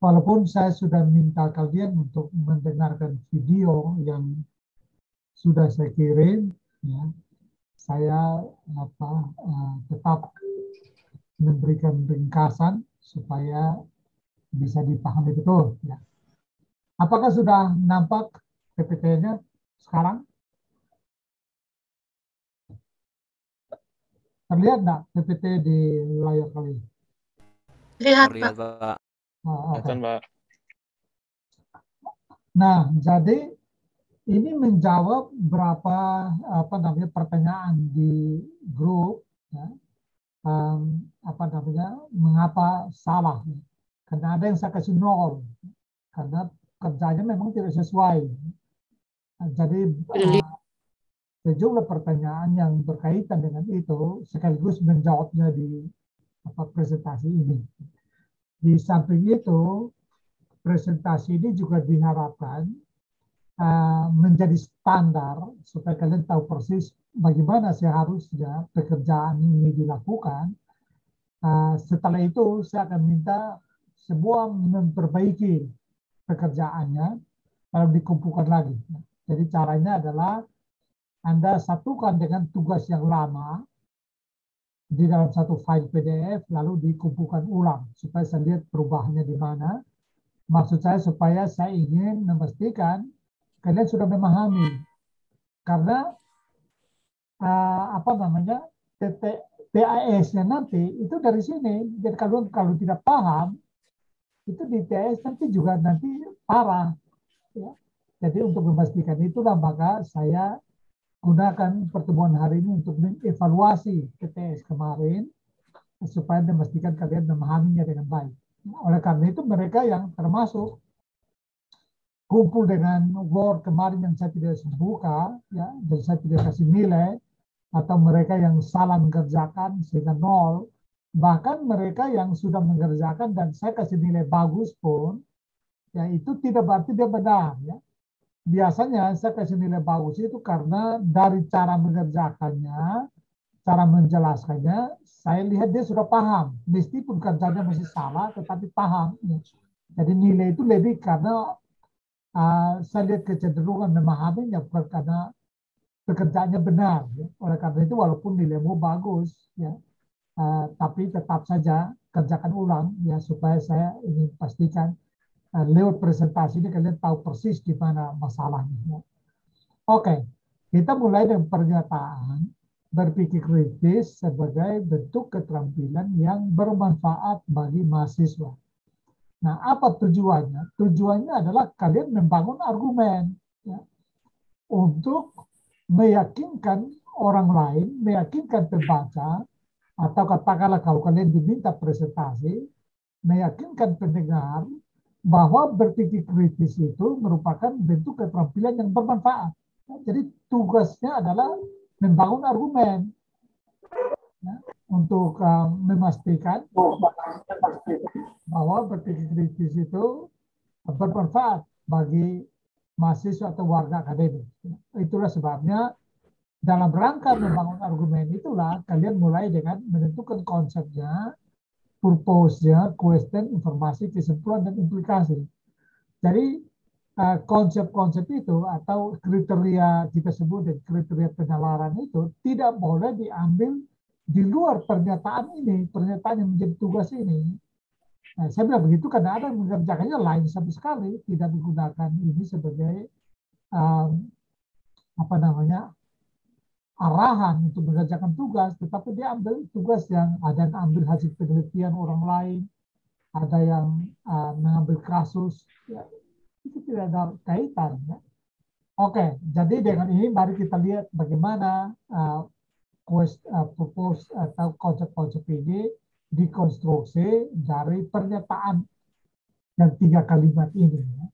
Walaupun saya sudah minta kalian untuk mendengarkan video yang sudah saya kirim, ya, saya tetap memberikan ringkasan supaya bisa dipahami betul. Ya. Apakah sudah nampak PPT-nya sekarang? Terlihat nggak PPT di layar kalian? Lihat, Terlihat, Pak. Pak. Oh, oke. Pak. Nah, jadi ini menjawab berapa pertanyaan di grup, ya. Mengapa salah? Karena ada yang saya kasih nol, karena kerjanya memang tidak sesuai. Jadi sejumlah pertanyaan yang berkaitan dengan itu sekaligus menjawabnya di presentasi ini. Di samping itu, presentasi ini juga diharapkan menjadi standar supaya kalian tahu persis bagaimana seharusnya pekerjaan ini dilakukan. Setelah itu saya akan minta semua memperbaiki pekerjaannya lalu dikumpulkan lagi. Jadi caranya adalah Anda satukan dengan tugas yang lama di dalam satu file PDF lalu dikumpulkan ulang supaya saya lihat perubahannya di mana. Maksud saya supaya saya ingin memastikan kalian sudah memahami, karena TAS-nya nanti itu dari sini. Jadi kalau tidak paham itu di TAS nanti juga parah. Ya. Jadi untuk memastikan itulah maka saya gunakan pertemuan hari ini untuk mengevaluasi TAS kemarin supaya memastikan kalian memahaminya dengan baik. Oleh karena itu mereka yang termasuk kumpul dengan Word kemarin yang saya tidak buka, ya, dan saya tidak kasih nilai, atau mereka yang salah mengerjakan sehingga nol, bahkan mereka yang sudah mengerjakan dan saya kasih nilai bagus pun, ya itu tidak berarti dia benar. Ya. Biasanya saya kasih nilai bagus itu karena dari cara mengerjakannya, cara menjelaskannya, saya lihat dia sudah paham. Meskipun kerjanya masih salah, tetapi paham. Ya. Jadi nilai itu lebih karena saya lihat kecenderungan memahaminya, bukan karena pekerjaannya benar. Ya. Oleh karena itu walaupun nilaimu bagus, ya, tapi tetap saja kerjakan ulang ya supaya saya ingin pastikan lewat presentasi ini kalian tahu persis di mana masalahnya. Ya. Oke, kita mulai dengan pernyataan berpikir kritis sebagai bentuk keterampilan yang bermanfaat bagi mahasiswa. Nah, apa tujuannya? Tujuannya adalah kalian membangun argumen, ya, untuk meyakinkan orang lain, meyakinkan pembaca, atau katakanlah kalau kalian diminta presentasi, meyakinkan pendengar bahwa berpikir kritis itu merupakan bentuk keterampilan yang bermanfaat. Jadi tugasnya adalah membangun argumen, ya, untuk memastikan bahwa berpikir kritis itu bermanfaat bagi mahasiswa atau warga akademik. Itulah sebabnya dalam rangka membangun argumen itulah kalian mulai dengan menentukan konsepnya, purpose-nya, question, informasi, kesimpulan, dan implikasi. Jadi konsep-konsep itu atau kriteria kita sebut kriteria penalaran itu tidak boleh diambil di luar pernyataan ini, pernyataan yang menjadi tugas ini. Nah, saya bilang begitu karena ada yang mengerjakannya lain sama sekali, tidak menggunakan ini sebagai arahan untuk mengerjakan tugas, tetapi dia ambil tugas yang ada yang ambil hasil penelitian orang lain, ada yang mengambil kasus, ya, itu tidak ada kaitan. Ya. Oke, jadi dengan ini mari kita lihat bagaimana purpose atau konsep-konsep ini dikonstruksi dari pernyataan yang 3 kalimat ini. Ya.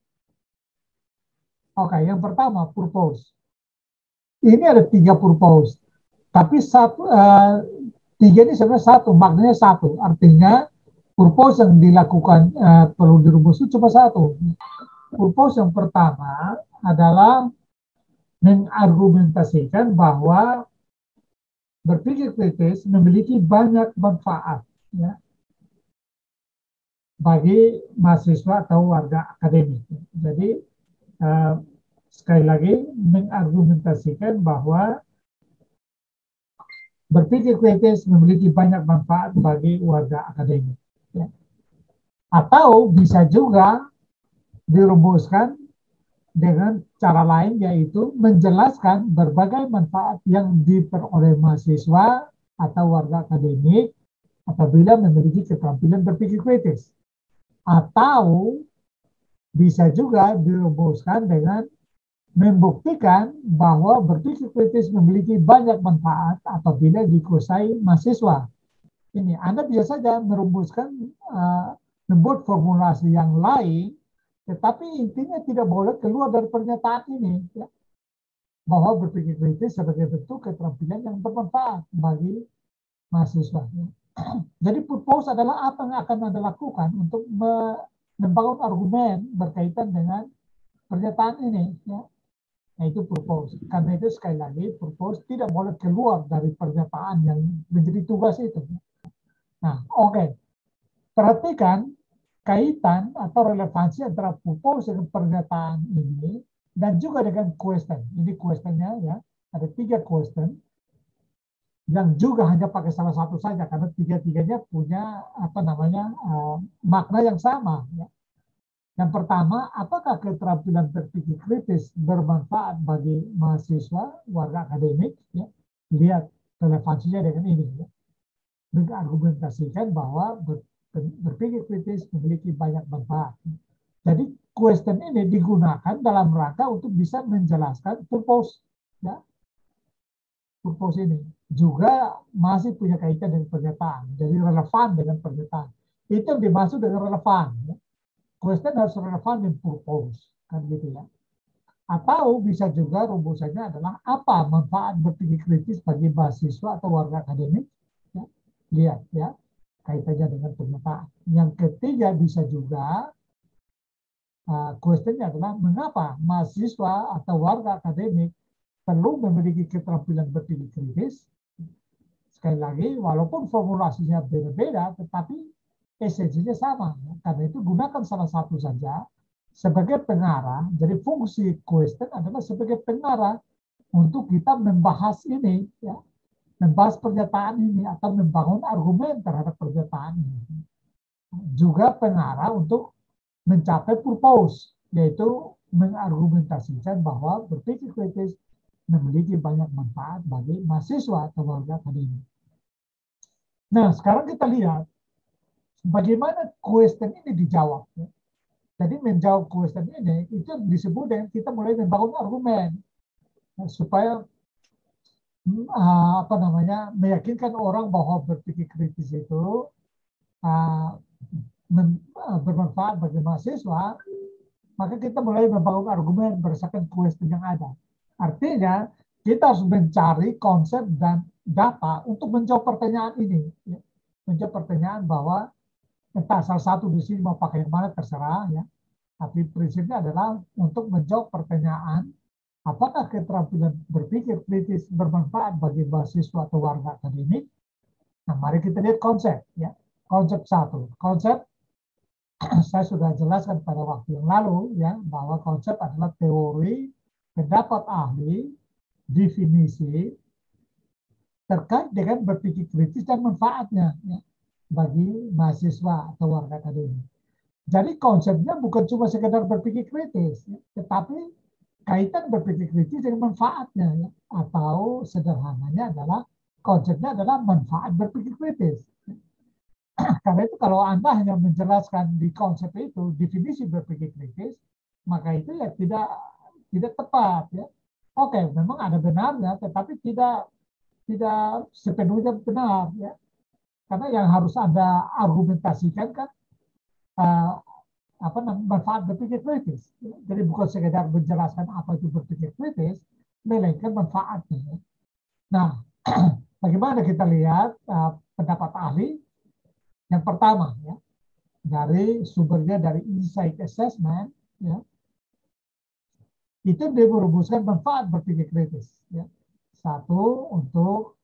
Oke, yang pertama purpose. Ini ada 3 purpose, tapi 3 ini sebenarnya satu, maknanya satu. Artinya purpose yang dilakukan perlu dirumus itu cuma satu. Purpose yang pertama adalah mengargumentasikan bahwa berpikir kritis memiliki banyak manfaat. Ya. bagi mahasiswa atau warga akademik. Jadi sekali lagi mengargumentasikan bahwa berpikir kritis memiliki banyak manfaat bagi warga akademik. Ya. Atau bisa juga dirumuskan dengan cara lain, yaitu menjelaskan berbagai manfaat yang diperoleh mahasiswa atau warga akademik apabila memiliki keterampilan berpikir kritis. Atau bisa juga dirumuskan dengan membuktikan bahwa berpikir kritis memiliki banyak manfaat apabila dikuasai mahasiswa. Ini Anda bisa saja merumuskan, membuat formulasi yang lain, tetapi intinya tidak boleh keluar dari pernyataan ini, ya, bahwa berpikir kritis sebagai bentuk keterampilan yang bermanfaat bagi mahasiswa. Ya. Jadi purpose adalah apa yang akan Anda lakukan untuk membangun argumen berkaitan dengan pernyataan ini. Ya. Nah, itu purpose. Karena itu sekali lagi purpose tidak boleh keluar dari pernyataan yang menjadi tugas itu. Nah, oke. Perhatikan kaitan atau relevansi antara purpose dengan pernyataan ini dan juga dengan question. Ini questionnya ya, ada 3 question yang juga hanya pakai salah satu saja karena tiga-tiganya punya makna yang sama. Ya. Yang pertama, apakah keterampilan berpikir kritis bermanfaat bagi mahasiswa, warga akademik? Ya. Lihat relevansinya dengan ini. Ya. Mengargumentasikan bahwa berpikir kritis memiliki banyak manfaat. Jadi question ini digunakan dalam rangka untuk bisa menjelaskan purpose. Ya. Purpose ini juga masih punya kaitan dengan pernyataan. Jadi relevan dengan pernyataan. Itu yang dimaksud dengan relevan. Ya. Question harus relevan dengan purpose, kan gitu ya. Atau bisa juga rumusannya adalah apa manfaat berpikir kritis bagi mahasiswa atau warga akademik. Ya. Lihat ya, kaitannya dengan pernyataan. Yang ketiga bisa juga questionnya adalah mengapa mahasiswa atau warga akademik perlu memiliki keterampilan berpikir kritis. Sekali lagi, walaupun formulasinya beda-beda, tetapi esensinya sama. Karena itu gunakan salah satu saja sebagai pengarah. Jadi fungsi question adalah sebagai pengarah untuk kita membahas ini, ya, membahas pernyataan ini atau membangun argumen terhadap pernyataan ini. Juga pengarah untuk mencapai purpose, yaitu mengargumentasikan bahwa berpikir kritis memiliki banyak manfaat bagi mahasiswa atau warga akademik. Nah, sekarang kita lihat bagaimana question ini dijawab. Ya. Jadi menjawab question ini itu disebut dengan kita mulai membangun argumen supaya meyakinkan orang bahwa berpikir kritis itu bermanfaat bagi mahasiswa, maka kita mulai membangun argumen berdasarkan question yang ada. Artinya kita harus mencari konsep dan data untuk menjawab pertanyaan ini. Ya. Menjawab pertanyaan bahwa entah salah satu di sini mau pakai yang mana terserah ya. Tapi prinsipnya adalah untuk menjawab pertanyaan apakah keterampilan berpikir kritis bermanfaat bagi mahasiswa atau warga akademik. Nah, mari kita lihat konsep ya. Konsep satu. Konsep saya sudah jelaskan pada waktu yang lalu ya bahwa konsep adalah teori, pendapat ahli, definisi terkait dengan berpikir kritis dan manfaatnya ya, bagi mahasiswa atau warga akademik. Jadi konsepnya bukan cuma sekedar berpikir kritis, ya, tetapi kaitan berpikir kritis dengan manfaatnya, ya. Atau sederhananya adalah konsepnya adalah manfaat berpikir kritis. Karena itu kalau Anda hanya menjelaskan di konsep itu definisi berpikir kritis, maka itu ya tidak tepat, ya. Oke, memang ada benarnya, tetapi tidak sepenuhnya benar, ya. Karena yang harus Anda argumentasikan kan manfaat berpikir kritis. Jadi bukan sekedar menjelaskan apa itu berpikir kritis, melainkan manfaatnya. Nah, bagaimana kita lihat pendapat ahli? Yang pertama, ya, dari sumbernya dari Insight Assessment, ya, itu dia merumuskan manfaat berpikir kritis. Ya. Satu, untuk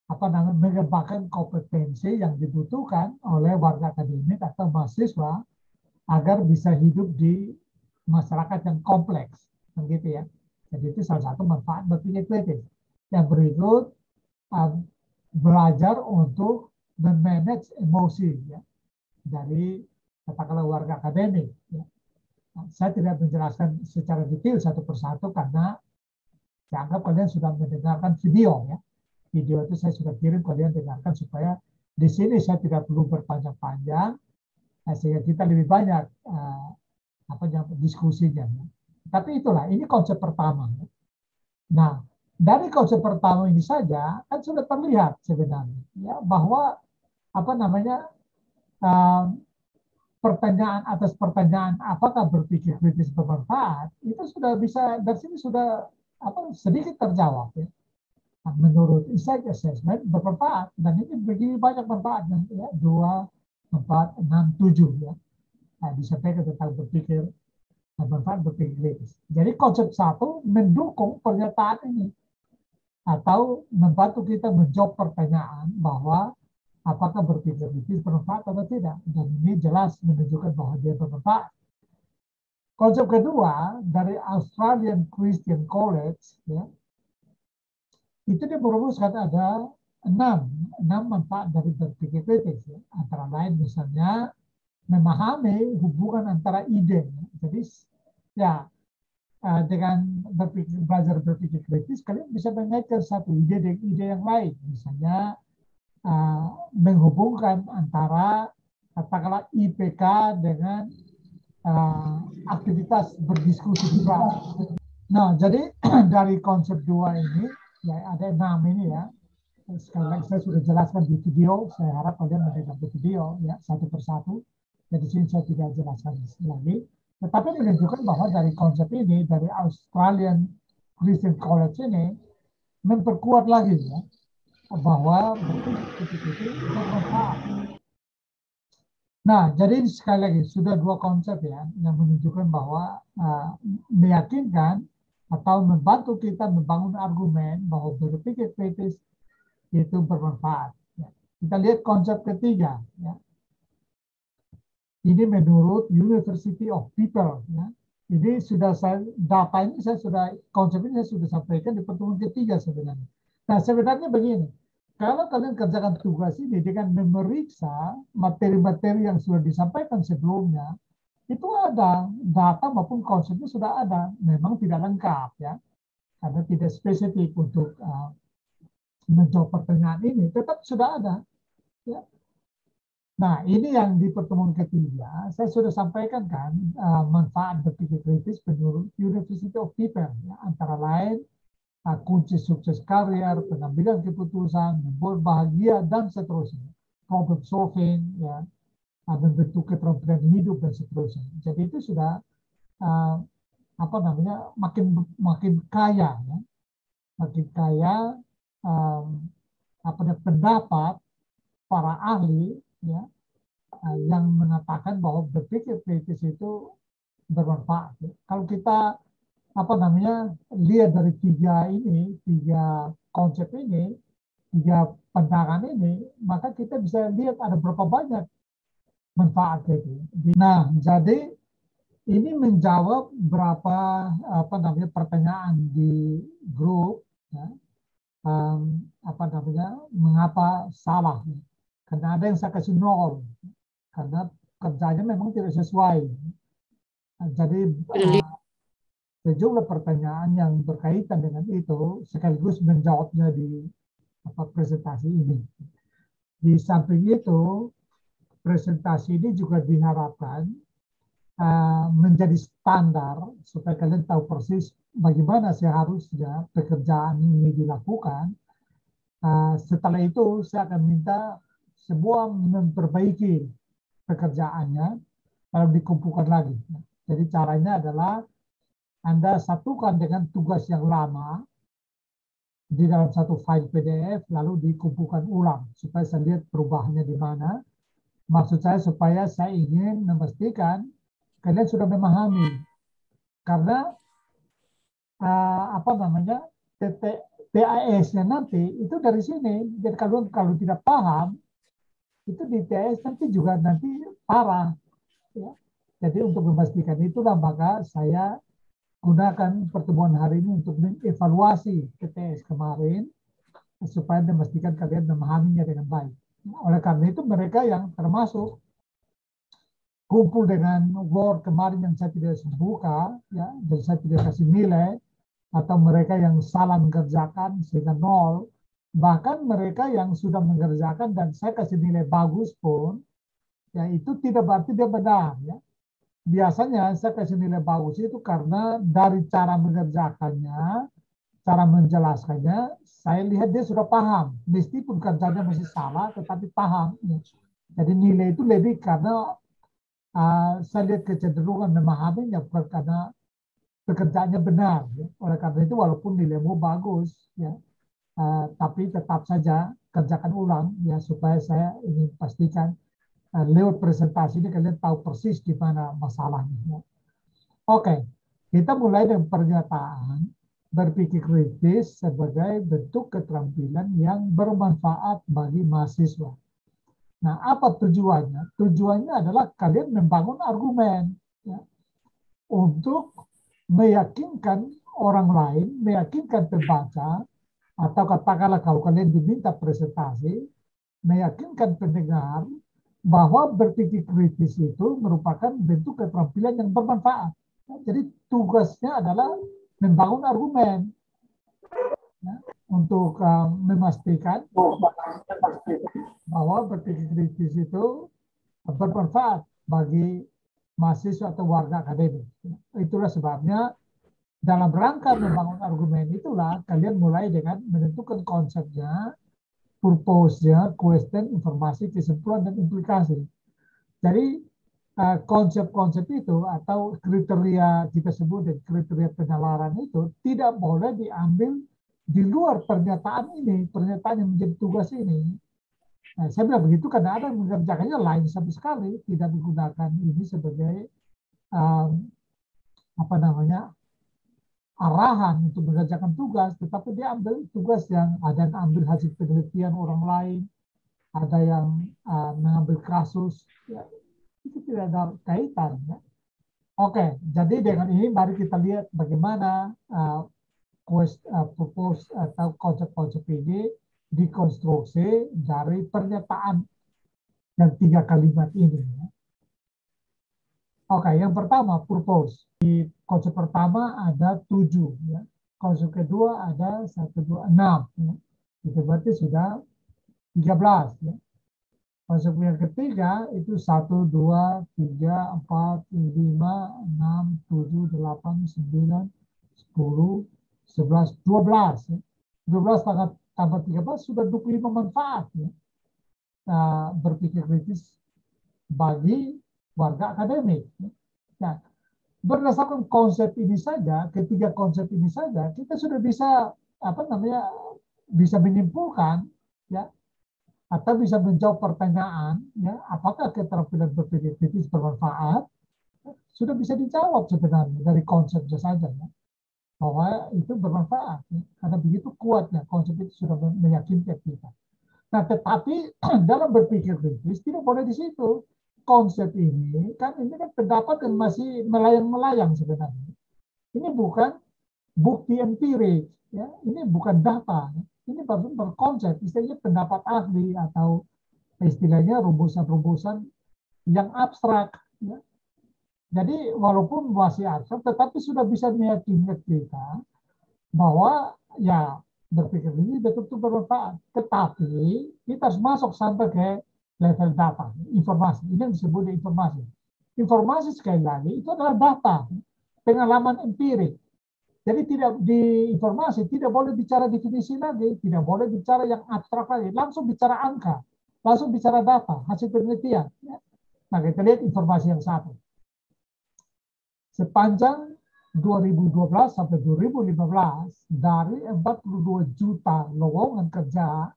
apa namanya mengembangkan kompetensi yang dibutuhkan oleh warga akademik atau mahasiswa agar bisa hidup di masyarakat yang kompleks, begitu ya. Jadi itu salah satu manfaat berpikir kritis. Yang berikut belajar untuk memanage emosi ya, dari katakanlah warga akademik. Ya. Saya tidak menjelaskan secara detail satu persatu karena saya anggap kalian sudah mendengarkan video ya. Video itu saya sudah kirim, kalian dengarkan supaya di sini saya tidak perlu berpanjang-panjang sehingga kita lebih banyak diskusinya. Tapi itulah, ini konsep pertama. Nah, dari konsep pertama ini saja kan sudah terlihat sebenarnya ya bahwa apa namanya pertanyaan atas pertanyaan apakah berpikir kritis bermanfaat itu sudah bisa dari sini sudah sedikit terjawab ya. Nah, menurut insight assessment bermanfaat dan ini begini banyak manfaatnya ya 2, 4, 6, 7 ya. Nah, disampaikan tentang berpikir bermanfaat berpikir kritis. Jadi konsep satu mendukung pernyataan ini atau membantu kita menjawab pertanyaan bahwa apakah berpikir kritis bermanfaat atau tidak. Dan ini jelas menunjukkan bahwa dia bermanfaat. Konsep kedua dari Australian Christian College, ya, itu dia merumuskan ada 6 manfaat dari berpikir kritis. Ya. Antara lain misalnya memahami hubungan antara ide. Ya. Jadi ya dengan belajar berpikir kritis, kalian bisa mengaitkan satu ide dengan ide yang lain. Misalnya menghubungkan antara katakanlah IPK dengan aktivitas berdiskusi di kelas. Nah, jadi dari konsep 2 ini, ya ada 6 ini ya. Sekali lagi saya sudah jelaskan di video, saya harap kalian mendengar di video ya satu persatu. Jadi sini saya tidak jelaskan lagi. Tetapi menunjukkan bahwa dari konsep ini, dari Australian Christian College ini, memperkuat lagi ya, bahwa itu bermanfaat. Nah, jadi sekali lagi sudah 2 konsep ya yang menunjukkan bahwa meyakinkan atau membantu kita membangun argumen bahwa berpikir kritis itu bermanfaat. Ya. Kita lihat konsep ketiga. Ya. Ini menurut University of People. Ya. Ini sudah data ini saya sudah konsep ini saya sudah sampaikan di pertemuan ketiga sebenarnya. Nah sebenarnya begini. Kalau kalian kerjakan tugas ini dengan memeriksa materi-materi yang sudah disampaikan sebelumnya, itu ada data maupun konsepnya sudah ada. Memang tidak lengkap ya, karena tidak spesifik untuk menjawab pertanyaan ini, tetap sudah ada. Ya. Nah ini yang di pertemuan ketiga, saya sudah sampaikan kan manfaat berpikir kritis menurut University of People, ya, antara lain kunci sukses karier, pengambilan keputusan, membuat bahagia, dan seterusnya. Problem solving, ya, membentuk keterampilan hidup, dan seterusnya. Jadi itu sudah makin kaya, ya. Makin kaya pendapat para ahli, ya, yang mengatakan bahwa berpikir kritis itu bermanfaat. Ya. Kalau kita lihat dari 3 konsep ini, 3 pandangan ini, maka kita bisa lihat ada berapa banyak manfaat itu. Nah, jadi ini menjawab berapa pertanyaan di grup, ya, mengapa salah? Karena ada yang saya kasih 0, karena kerjanya memang tidak sesuai. Nah, jadi sejumlah pertanyaan yang berkaitan dengan itu sekaligus menjawabnya di presentasi ini. Di samping itu, presentasi ini juga diharapkan menjadi standar supaya kalian tahu persis bagaimana seharusnya pekerjaan ini dilakukan. Setelah itu, saya akan minta semua memperbaiki pekerjaannya lalu dikumpulkan lagi. Jadi caranya adalah Anda satukan dengan tugas yang lama di dalam satu file PDF, lalu dikumpulkan ulang supaya saya lihat perubahannya di mana. Maksud saya supaya saya ingin memastikan kalian sudah memahami, karena TAS-nya nanti itu dari sini. Jadi kalau tidak paham, itu di TAS nanti juga nanti parah. Ya. Jadi untuk memastikan itulah maka saya gunakan pertemuan hari ini untuk mengevaluasi TTS kemarin supaya memastikan kalian memahaminya dengan baik. Oleh karena itu mereka yang termasuk kumpul dengan Word kemarin yang saya tidak buka, ya, dan saya tidak kasih nilai, atau mereka yang salah mengerjakan sehingga 0, bahkan mereka yang sudah mengerjakan dan saya kasih nilai bagus pun, ya itu tidak berarti dia benar. Ya. Biasanya saya kasih nilai bagus itu karena dari cara mengerjakannya, cara menjelaskannya, saya lihat dia sudah paham. Meskipun kerjanya masih salah, tetapi paham. Ya. Jadi nilai itu lebih karena saya lihat kecenderungan memahaminya bukan karena pekerjaannya benar. Ya. Oleh karena itu walaupun nilaimu bagus, ya, tapi tetap saja kerjakan ulang ya supaya saya ingin pastikan lewat presentasi ini kalian tahu persis di mana masalahnya. Ya. Oke, kita mulai dengan pernyataan berpikir kritis sebagai bentuk keterampilan yang bermanfaat bagi mahasiswa. Nah, apa tujuannya? Tujuannya adalah kalian membangun argumen ya, untuk meyakinkan orang lain, meyakinkan pembaca, atau katakanlah kalau kalian diminta presentasi, meyakinkan pendengar bahwa berpikir kritis itu merupakan bentuk keterampilan yang bermanfaat. Jadi tugasnya adalah membangun argumen ya, untuk memastikan bahwa berpikir kritis itu bermanfaat bagi mahasiswa atau warga akademik. Itulah sebabnya dalam rangka membangun argumen itulah kalian mulai dengan menentukan konsepnya, purpose-nya, question, informasi, kesimpulan, dan implikasi. Jadi konsep-konsep itu atau kriteria kita sebut dan kriteria penalaran itu tidak boleh diambil di luar pernyataan ini, pernyataan yang menjadi tugas ini. Nah, saya bilang begitu karena ada yang mengerjakannya lain sama sekali, tidak menggunakan ini sebagai apa namanya arahan untuk mengerjakan tugas, tetapi dia ambil tugas yang ada yang ambil hasil penelitian orang lain, ada yang mengambil kasus, ya, itu tidak ada kaitan. Ya. Oke, jadi dengan ini mari kita lihat bagaimana propose atau konsep-konsep ini dikonstruksi dari pernyataan yang 3 kalimat ini. Ya. Oke, yang pertama purpose. Di konsep pertama ada 7. Ya. Konsep kedua ada 1, 2, 6. Ya. Itu berarti sudah 13. Ya. Konsep yang ketiga itu 1, 2, 3, 4, 5, 6, 7, 8, 9, 10, 11, 12. Ya. 12 tambah 13 sudah 25 manfaat. Ya. Berpikir kritis bagi warga akademik. Nah, berdasarkan konsep ini saja, ketiga konsep ini saja, kita sudah bisa bisa menyimpulkan ya atau bisa menjawab pertanyaan ya apakah keterampilan berpikir kritis bermanfaat, sudah bisa dijawab sebenarnya dari konsepnya saja ya, bahwa itu bermanfaat ya, karena begitu kuatnya konsep itu sudah meyakinkan kita. Nah, tetapi dalam berpikir kritis tidak boleh di situ. Konsep ini kan pendapat yang masih melayang-melayang sebenarnya. Ini bukan bukti empirik, ya. Ini bukan data. Ini baru berkonsep, istilahnya pendapat ahli atau istilahnya rumusan-rumusan yang abstrak. Ya. Jadi walaupun masih abstrak, tetapi sudah bisa meyakinkan kita bahwa ya berpikir ini betul-betul bermanfaat. Tetapi kita harus masuk sampai ke level data, informasi. Ini yang disebut informasi. Informasi sekali lagi itu adalah data, pengalaman empirik. Jadi tidak di informasi tidak boleh bicara definisi lagi, tidak boleh bicara yang abstrak lagi, langsung bicara angka, langsung bicara data, hasil penelitian. Nah, kita lihat informasi yang satu. Sepanjang 2012 sampai 2015 dari 42 juta lowongan kerja,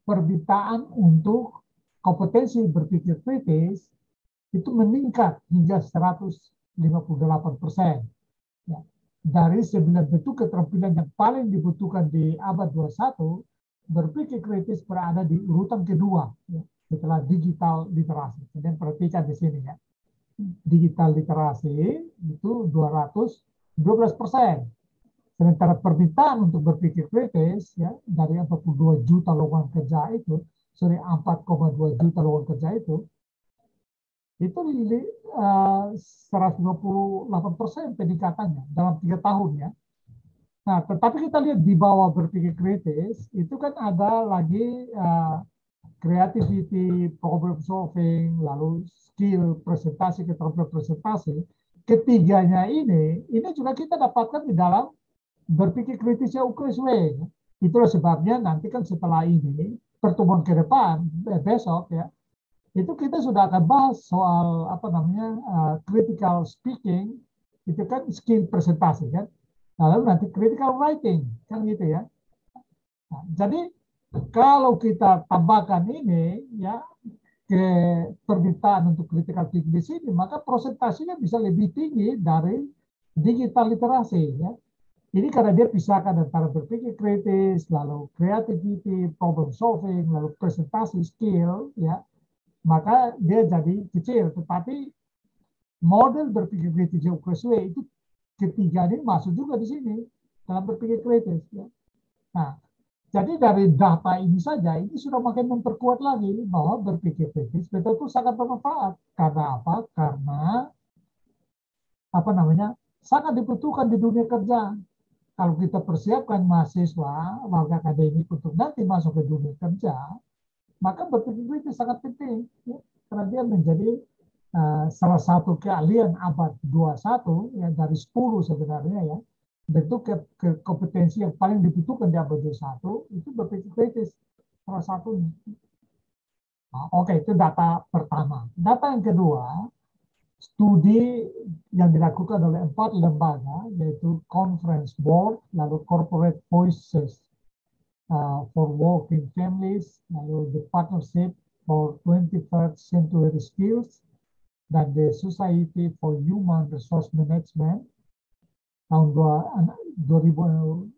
permintaan untuk kompetensi berpikir kritis itu meningkat hingga 158%. Ya. dari 9 bentuk keterampilan yang paling dibutuhkan di abad 21, berpikir kritis berada di urutan kedua ya, setelah digital literasi. Kemudian perhatikan di sini ya. Digital literasi itu 212%. Sementara permintaan untuk berpikir kritis ya dari 42 juta lowongan kerja itu, 4,2 juta lowongan kerja itu 128% peningkatannya dalam 3 tahun ya. Nah, tetapi kita lihat di bawah berpikir kritis itu kan ada lagi creativity, problem solving, lalu skill presentasi, keterampilan presentasi. Ketiganya ini juga kita dapatkan di dalam berpikir kritisnya UKSW. Itulah sebabnya nanti kan setelah ini pertemuan ke depan besok ya, itu kita sudah akan bahas soal apa namanya critical speaking, itu kan skill presentasi kan, lalu nanti critical writing kan gitu ya. Nah, jadi kalau kita tambahkan ini ya ke permintaan untuk critical thinking di sini, maka presentasinya bisa lebih tinggi dari digital literasi ya. Ini karena dia pisahkan antara berpikir kritis, lalu creativity, problem solving, lalu presentasi skill ya, maka dia jadi kecil. Tetapi model berpikir kritis UKSW itu ketiga ini masuk juga di sini dalam berpikir kritis ya. Nah, jadi dari data ini saja ini sudah makin memperkuat lagi bahwa berpikir kritis betul-betul sangat bermanfaat. Karena apa? Karena apa namanya? Sangat dibutuhkan di dunia kerja. Kalau kita persiapkan mahasiswa, warga akademik untuk nanti masuk ke dunia kerja, maka berpikir kritis sangat penting. Ya, karena dia menjadi salah satu keahlian abad 21 ya, dari 10 sebenarnya ya. Bentuk kompetensi yang paling dibutuhkan di abad 21 itu berpikir kritis. Salah satunya. Nah, Oke, itu data pertama. Data yang kedua, studi yang dilakukan oleh 4 lembaga, yaitu Conference Board, lalu Corporate Voices for Working Families, lalu the Partnership for 21st Century Skills, dan the Society for Human Resource Management tahun 2006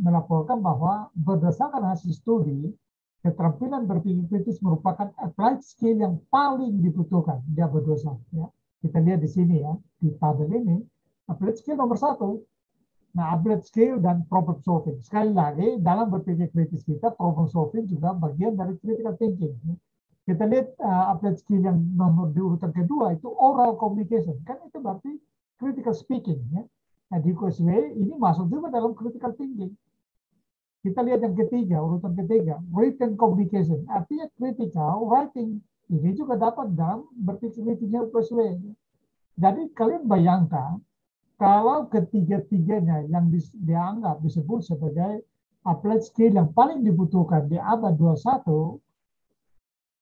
melaporkan bahwa berdasarkan hasil studi, keterampilan berpikir kritis merupakan applied skill yang paling dibutuhkan di abad 21. Ya. Kita lihat di sini ya, di tabel ini, applied skill nomor 1. Nah, applied skill dan problem solving. Sekali lagi, dalam berpikir kritis kita, problem solving juga bagian dari critical thinking. Kita lihat applied skill yang nomor di urutan kedua itu oral communication. Kan itu berarti critical speaking. Ya. Nah, di UKSW ini masuk juga dalam critical thinking. Kita lihat yang ketiga, urutan ketiga, written communication. Artinya critical writing. Ini juga dapat dalam berpikir kritisnya UKSW. Jadi kalian bayangkan, kalau ketiga-tiganya yang dianggap disebut sebagai applied skill yang paling dibutuhkan di abad 21,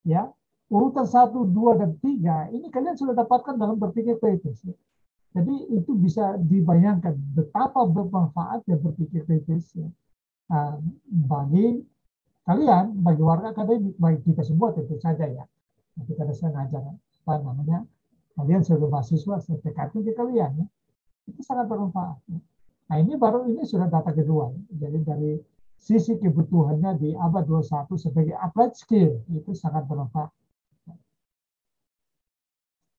ya, urutan 1, 2, dan 3, ini kalian sudah dapatkan dalam berpikir kritis. Jadi itu bisa dibayangkan betapa bermanfaatnya berpikir kritis ya. Bagi kalian, bagi warga akademik, bagi kita semua tentu saja ya. Nanti karena saya ngajar apa namanya, kalian sebagai mahasiswa, saya tekankan ke kalian ya, itu sangat bermanfaat. Ya. Nah ini sudah data kedua. Ya. Jadi dari sisi kebutuhannya di abad 21 sebagai applied skill itu sangat bermanfaat.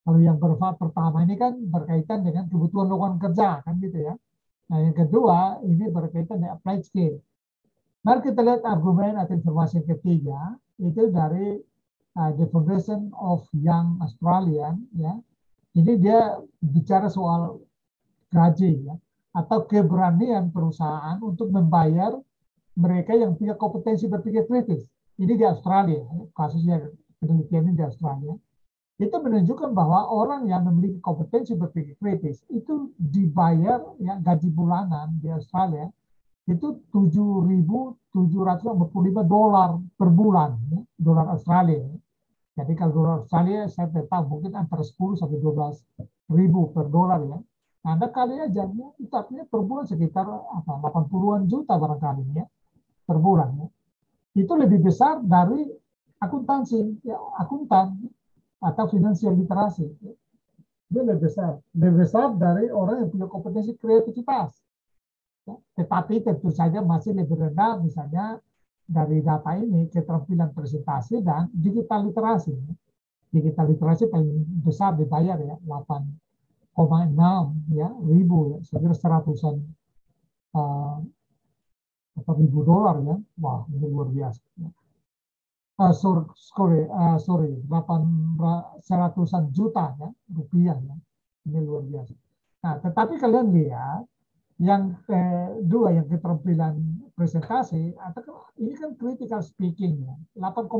Kalau yang bermanfaat pertama ini kan berkaitan dengan kebutuhan lowongan kerja kan gitu ya. Nah yang kedua ini berkaitan dengan applied skill. Mari kita lihat argumen atau informasi yang ketiga, itu dari The Foundation of Young Australian. Ya. Jadi dia bicara soal gaji ya, atau keberanian perusahaan untuk membayar mereka yang punya kompetensi berpikir kritis. Ini di Australia, kasusnya penelitian ini di Australia. Itu menunjukkan bahwa orang yang memiliki kompetensi berpikir kritis itu dibayar ya, gaji bulanan di Australia itu $7.755 per bulan, ya, dolar Australia. Jadi kalau dolar Australia saya tetap mungkin antara 10 sampai 12 ribu per dolar ya. Anda kali aja, ya, itu artinya per bulan sekitar 80-an juta barangkali ya, per bulan. Ya. Itu lebih besar dari akuntansi, ya, akuntan atau financial literasi. Ya. Dia lebih besar dari orang yang punya kompetensi kreativitas. Ya. Tetapi tentu saja masih lebih rendah misalnya dari data ini keterampilan presentasi dan digital literasi. Digital literasi paling besar dibayar ya 8,6 ya ribu ya, sekitar seratusan ribu dolar ya. Wah, ini luar biasa. Sorry, 100-an juta ya, rupiah ya. Ini luar biasa. Nah, tetapi kalian lihat yang kedua, yang keterampilan presentasi, atau ini kan critical speaking ya, 8,8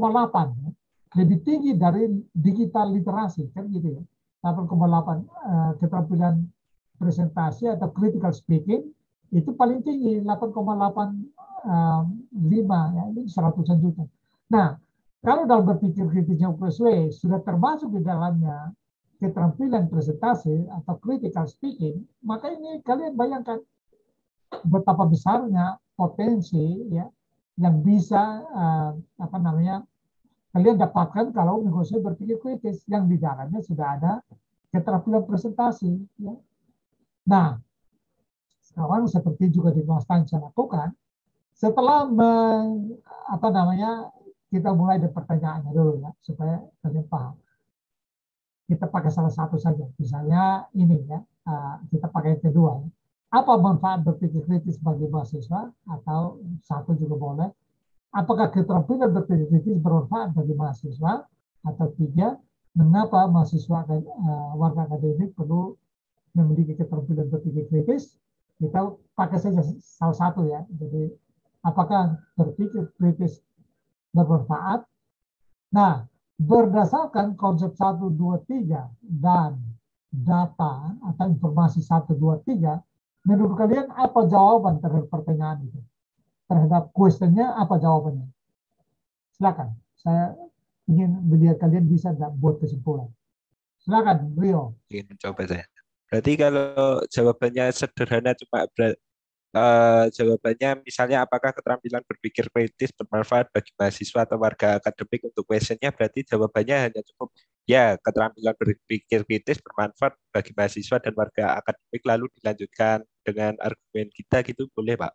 ya. Lebih tinggi dari digital literasi kan gitu ya. 8,8 keterampilan presentasi atau critical speaking itu paling tinggi 8,85 ya, ini 100-an juta. Nah, kalau dalam berpikir kritisnya UPSW sudah termasuk di dalamnya keterampilan presentasi atau critical speaking, maka ini kalian bayangkan betapa besarnya potensi ya yang bisa kalian dapatkan kalau UPSW berpikir kritis yang di dalamnya sudah ada keterampilan presentasi. Ya. Nah, sekarang seperti juga di Mas saya lakukan, setelah kita mulai dari pertanyaannya dulu ya supaya kalian paham. Kita pakai salah satu saja, misalnya ini ya, kita pakai yang kedua. Ya. Apa manfaat berpikir kritis bagi mahasiswa? Atau satu juga boleh. Apakah keterampilan berpikir kritis bermanfaat bagi mahasiswa? Atau tiga, mengapa mahasiswa warga akademik perlu memiliki keterampilan berpikir kritis? Kita pakai saja salah satu ya. Jadi apakah berpikir kritis bermanfaat? Nah, berdasarkan konsep 1, 2, 3 dan data atau informasi 1, 2, 3, menurut kalian apa jawaban terhadap pertanyaan itu? Terhadap questionnya apa jawabannya? Silakan. Saya ingin melihat kalian bisa nggak buat kesimpulan. Silakan, Rio. Ingin mencoba saya. Berarti kalau jawabannya sederhana cuma jawabannya misalnya apakah keterampilan berpikir kritis bermanfaat bagi mahasiswa atau warga akademik untuk questionnya, berarti jawabannya hanya cukup ya keterampilan berpikir kritis bermanfaat bagi mahasiswa dan warga akademik, lalu dilanjutkan dengan argumen kita gitu, boleh Pak?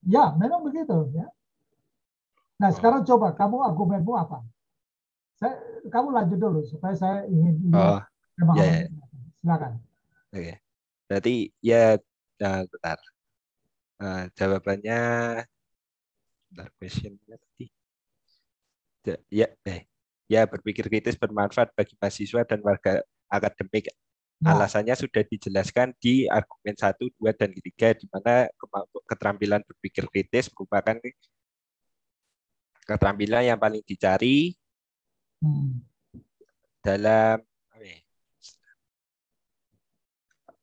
Ya, memang begitu ya. Nah, sekarang coba kamu argumenmu apa? Kamu lanjut dulu supaya saya ingin lihat pemahaman. Ya. Silakan. Oke. Berarti ya, bentar. Jawabannya, bentar, questionnya tadi. Ya, berpikir kritis bermanfaat bagi mahasiswa dan warga akademik. Alasannya sudah dijelaskan di argumen 1, 2, dan 3, di mana keterampilan berpikir kritis merupakan keterampilan yang paling dicari dalam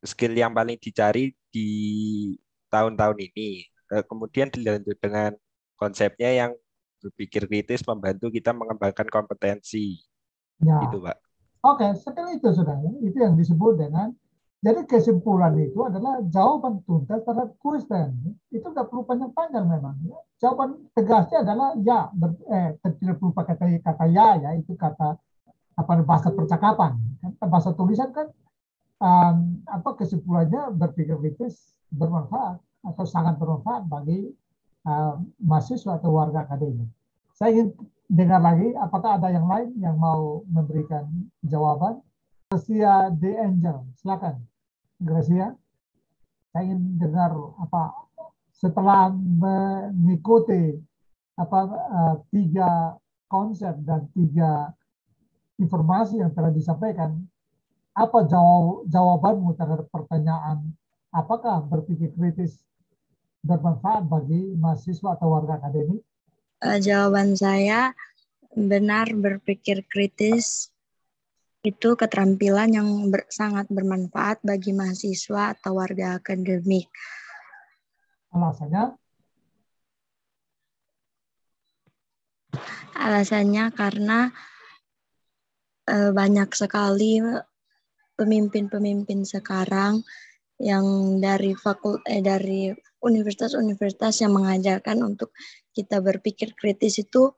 skill yang paling dicari di tahun-tahun ini. Kemudian dilanjut dengan konsepnya yang berpikir kritis membantu kita mengembangkan kompetensi. Ya. Itu, Pak. Oke, seperti itu sudah. Itu yang disebut dengan, jadi kesimpulan itu adalah jawaban tuntas terhadap question. Itu nggak perlu panjang-panjang memang. Ya. Jawaban tegasnya adalah ya, tidak perlu pakai kata ya, itu kata bahasa percakapan. Bahasa tulisan kan kesimpulannya berpikir kritis bermanfaat atau sangat bermanfaat bagi mahasiswa atau warga akademik. Saya ingin dengar lagi, apakah ada yang lain yang mau memberikan jawaban? Gracia De Angel, silakan. Gracia, saya ingin dengar setelah mengikuti 3 konsep dan 3 informasi yang telah disampaikan, apa jawabanmu terhadap pertanyaan apakah berpikir kritis bermanfaat bagi mahasiswa atau warga akademik? Jawaban saya benar, berpikir kritis itu keterampilan yang sangat bermanfaat bagi mahasiswa atau warga akademik. Alasannya? Alasannya karena banyak sekali pemimpin-pemimpin sekarang yang dari universitas-universitas yang mengajarkan untuk kita berpikir kritis itu,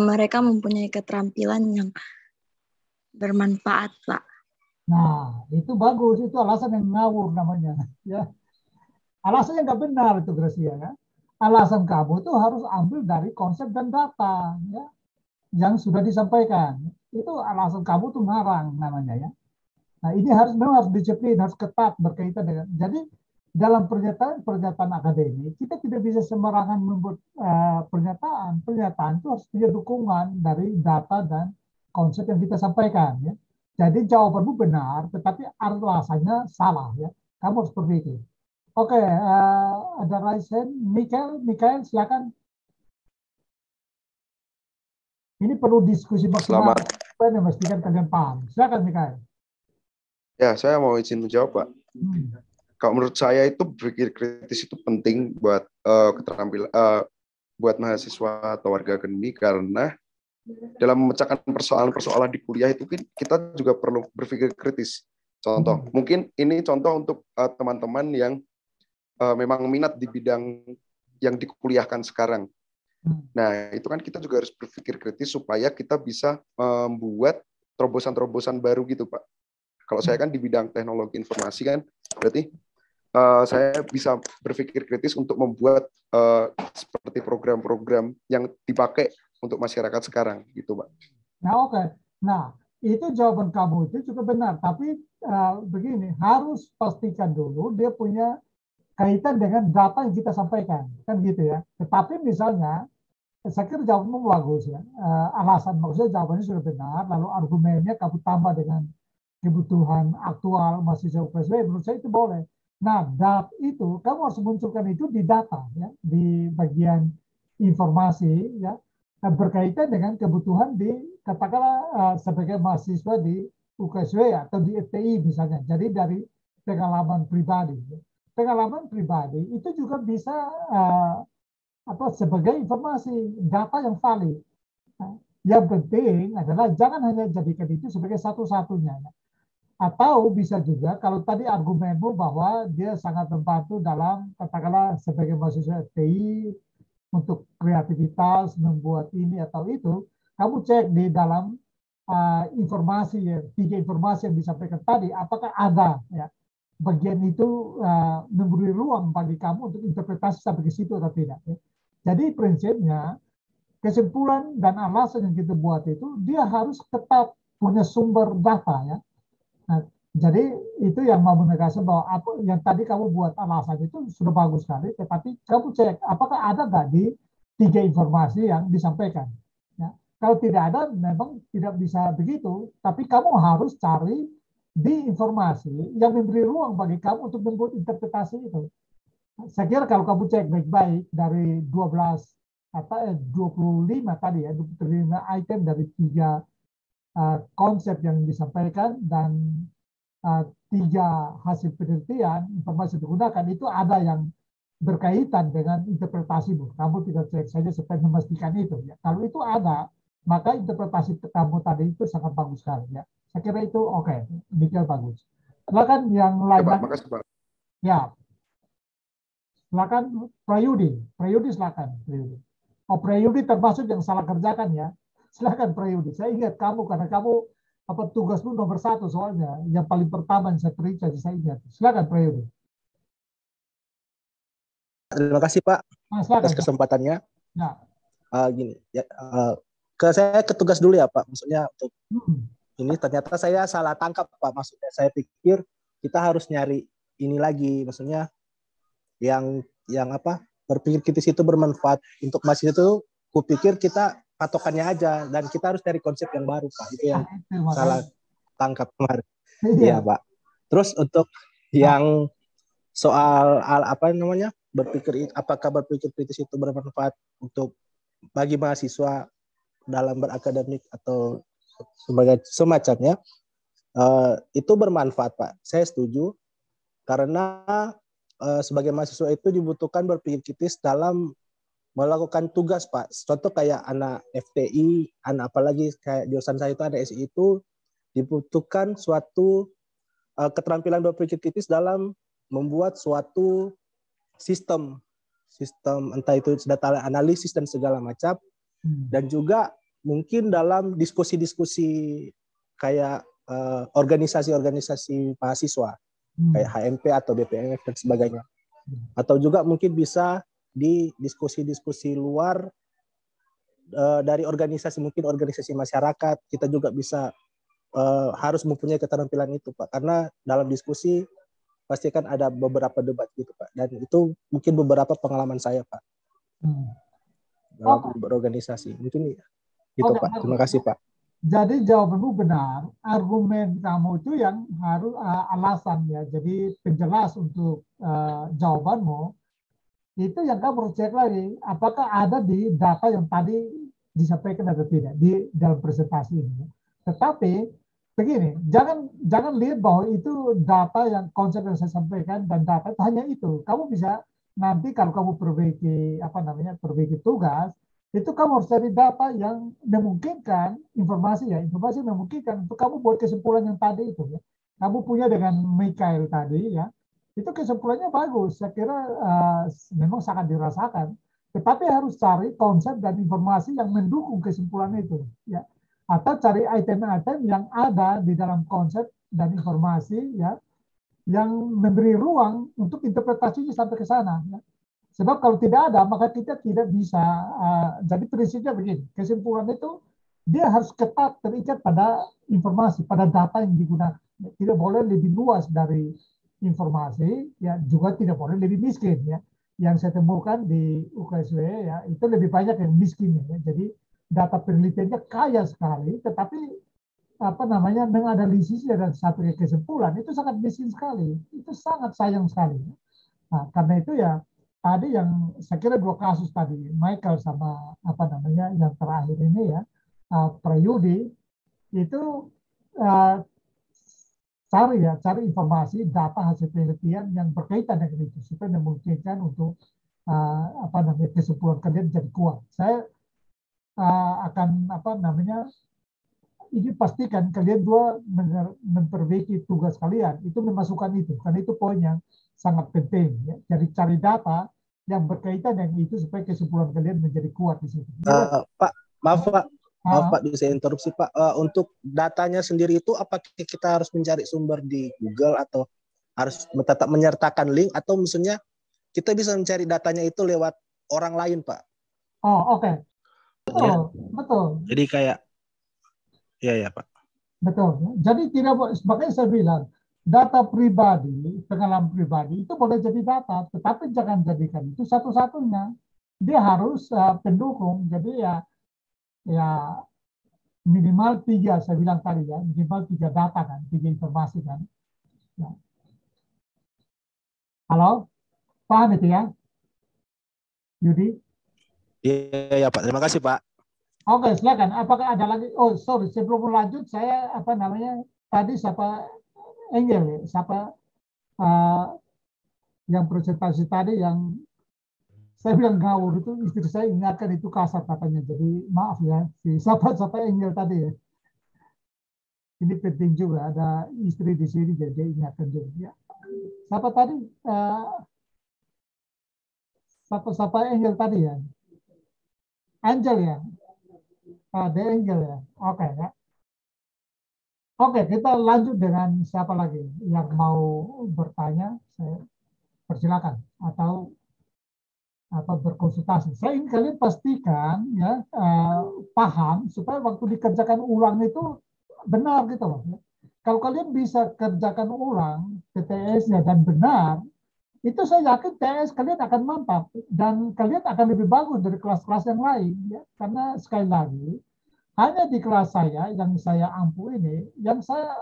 mereka mempunyai keterampilan yang bermanfaat, Pak. Nah, itu bagus. Itu alasan yang ngawur namanya. Ya, alasannya nggak benar itu Gracia ya. Alasan kamu itu harus ambil dari konsep dan data ya, yang sudah disampaikan. Itu alasan kamu tuh ngarang namanya ya. Nah, ini memang harus disiplin, harus ketat berkaitan dengan. Jadi dalam pernyataan akademik kita tidak bisa sembarangan membuat pernyataan. Pernyataan itu harus punya dukungan dari data dan konsep yang kita sampaikan ya. Jadi jawabanmu benar, tetapi alasannya salah ya. Kamu harus berpikir. Oke, ada Raisen, Mikael, silakan. Ini perlu diskusi maksimal. Selamat. Supaya memastikan kalian paham. Silakan Mikael. Ya, saya mau izin menjawab, Pak. Kalau menurut saya itu berpikir kritis itu penting buat keterampilan buat mahasiswa atau warga akademik, karena dalam memecahkan persoalan-persoalan di kuliah itu kita juga perlu berpikir kritis. Contoh, mungkin ini contoh untuk teman-teman yang memang minat di bidang yang dikuliahkan sekarang. Nah, itu kan kita juga harus berpikir kritis supaya kita bisa membuat terobosan-terobosan baru gitu, Pak. Kalau saya kan di bidang teknologi informasi kan, berarti saya bisa berpikir kritis untuk membuat seperti program-program yang dipakai untuk masyarakat sekarang, gitu, Pak. Nah, oke. Nah, itu jawaban kamu itu juga benar. Tapi begini, harus pastikan dulu dia punya kaitan dengan data yang kita sampaikan, kan gitu ya. Tetapi misalnya, saya kira jawabanmu bagus ya. Alasan maksudnya jawabannya sudah benar, lalu argumennya kamu tambah dengan kebutuhan aktual mahasiswa UPSW, menurut saya itu boleh. Nah, itu kamu harus munculkan itu di data ya, di bagian informasi ya, berkaitan dengan kebutuhan di katakanlah sebagai mahasiswa di UKSW atau di FTI misalnya. Jadi dari pengalaman pribadi. Pengalaman pribadi itu juga bisa sebagai informasi data yang valid. Yang penting adalah jangan hanya jadikan itu sebagai satu-satunya. Atau bisa juga kalau tadi argumenmu bahwa dia sangat membantu dalam katakanlah sebagai mahasiswa FTI untuk kreativitas membuat ini atau itu, kamu cek di dalam informasi ya, 3 informasi yang disampaikan tadi, apakah ada ya bagian itu memberi ruang bagi kamu untuk interpretasi sampai ke situ atau tidak. Ya. Jadi prinsipnya kesimpulan dan alasan yang kita buat itu dia harus tetap punya sumber data ya. Nah, jadi itu yang mau menegaskan bahwa apa yang tadi kamu buat alasan itu sudah bagus sekali, tetapi kamu cek apakah ada nggak di 3 informasi yang disampaikan. Ya. Kalau tidak ada, memang tidak bisa begitu, tapi kamu harus cari di informasi yang memberi ruang bagi kamu untuk membuat interpretasi itu. Saya kira kalau kamu cek baik-baik dari 25 tadi ya, 25 item dari 3 konsep yang disampaikan dan 3 hasil penelitian, informasi digunakan itu ada yang berkaitan dengan interpretasimu. Kamu tidak cek saja supaya memastikan itu. Ya. Kalau itu ada, maka interpretasi kamu tadi itu sangat bagus sekali. Ya. Saya kira itu oke, demikian bagus. Silakan yang lain. Makasih, Pak. Ya, silakan Prayudi silakan. Prayudi termasuk yang salah kerjakan ya. Silakan Prayudi. Saya ingat kamu karena kamu tugasmu nomor 1 soalnya yang paling pertama yang saya periksa saya ingat. Silakan Prayudi. Terima kasih Pak atas kesempatannya. Ya. Gini ya, saya ke tugas dulu ya Pak. Maksudnya untuk ini ternyata saya salah tangkap Pak. Maksudnya saya pikir kita harus nyari ini lagi. Maksudnya yang berpikir kritis itu bermanfaat untuk mahasiswa itu. Kupikir kita patokannya aja dan kita harus cari konsep yang baru Pak. Itu yang salah tangkap kemarin. Iya Pak. Terus untuk yang soal apakah berpikir kritis itu bermanfaat untuk bagi mahasiswa dalam berakademik atau sebagai semacamnya, itu bermanfaat Pak. Saya setuju karena sebagai mahasiswa itu dibutuhkan berpikir kritis dalam melakukan tugas Pak. Contoh kayak anak FTI, anak apalagi kayak jurusan saya itu ada SI itu dibutuhkan suatu keterampilan berpikir kritis dalam membuat suatu sistem entah itu data analisis dan segala macam, dan juga mungkin dalam diskusi-diskusi kayak organisasi-organisasi mahasiswa kayak HMP atau BPF dan sebagainya. Atau juga mungkin bisa di diskusi-diskusi luar dari organisasi, mungkin organisasi masyarakat, kita juga bisa harus mempunyai keterampilan itu, Pak. Karena dalam diskusi pasti kan ada beberapa debat gitu, Pak. Dan itu mungkin beberapa pengalaman saya, Pak. Dalam berorganisasi. Mungkin gitu, Pak. Terima kasih, Pak. Jadi jawabanmu benar, argumen kamu itu yang harus alasan ya. Jadi penjelas untuk jawabanmu itu yang kamu harus cek lagi. Apakah ada di data yang tadi disampaikan atau tidak di dalam presentasi ini. Tetapi begini, jangan lihat bahwa itu data yang konsep yang saya sampaikan dan data itu hanya itu. Kamu bisa nanti kalau kamu perbaiki tugas. Itu kamu harus cari data yang memungkinkan informasi memungkinkan untuk kamu buat kesimpulan yang tadi itu ya. Kamu punya dengan Mikael tadi ya, itu kesimpulannya bagus. Saya kira memang sangat dirasakan. Tetapi harus cari konsep dan informasi yang mendukung kesimpulan itu ya. Atau cari item-item yang ada di dalam konsep dan informasi ya, yang memberi ruang untuk interpretasinya sampai ke sana ya. Sebab kalau tidak ada, maka kita tidak bisa. Jadi prinsipnya begini, kesimpulan itu dia harus ketat terikat pada informasi, pada data yang digunakan. Tidak boleh lebih luas dari informasi, ya juga tidak boleh lebih miskin. Ya. Yang saya temukan di UKSW ya itu lebih banyak yang miskin. Ya. Jadi data penelitiannya kaya sekali, tetapi menganalisisnya dan satu kesimpulan itu sangat miskin sekali. Itu sangat sayang sekali. Nah, karena itu ya. Tadi yang saya kira dua kasus tadi, Michael sama yang terakhir ini ya, Prayudi, itu cari informasi, data hasil penelitian yang berkaitan dengan itu supaya memungkinkan untuk kesimpulan kalian jadi kuat. Saya akan ini pastikan kalian dua memperbaiki tugas kalian, itu memasukkan itu, karena itu poin yang sangat penting. Ya. Jadi cari data yang berkaitan dengan itu supaya kesimpulan kalian menjadi kuat di situ. Pak, maaf Pak, bisa interupsi Pak. Untuk datanya sendiri itu apakah kita harus mencari sumber di Google atau harus tetap menyertakan link atau misalnya kita bisa mencari datanya itu lewat orang lain Pak? Oh oke. Betul. Jadi kayak ya Pak. Betul. Jadi tidak, makanya saya bilang data pribadi, pengalaman pribadi itu boleh jadi data, tetapi jangan jadikan itu satu-satunya. Dia harus pendukung. Jadi ya minimal 3, saya bilang tadi ya, minimal 3 data kan, 3 informasi kan. Ya. Halo, paham itu ya, Yudi? Iya Pak, terima kasih Pak. Oke, silakan. Apakah ada lagi? Oh sorry, sebelum lanjut saya tadi siapa? Angel, siapa yang presentasi tadi yang saya bilang ngawur itu istri saya ingatkan itu kasar katanya. Jadi maaf ya, siapa Angel tadi ya. Ini penting juga ada istri di sini jadi ingatkan juga. Ya. Siapa tadi? Siapa Angel tadi ya? Angel ya. Ada Angel ya. Oke ya. Oke, kita lanjut dengan siapa lagi yang mau bertanya, saya persilakan atau berkonsultasi. Saya ingin kalian pastikan ya paham supaya waktu dikerjakan ulang itu benar gitu loh. Kalau kalian bisa kerjakan ulang TTS-nya dan benar, itu saya yakin TS kalian akan mantap dan kalian akan lebih bagus dari kelas-kelas yang lain ya. Karena sekali lagi hanya di kelas saya yang saya ampu ini, yang saya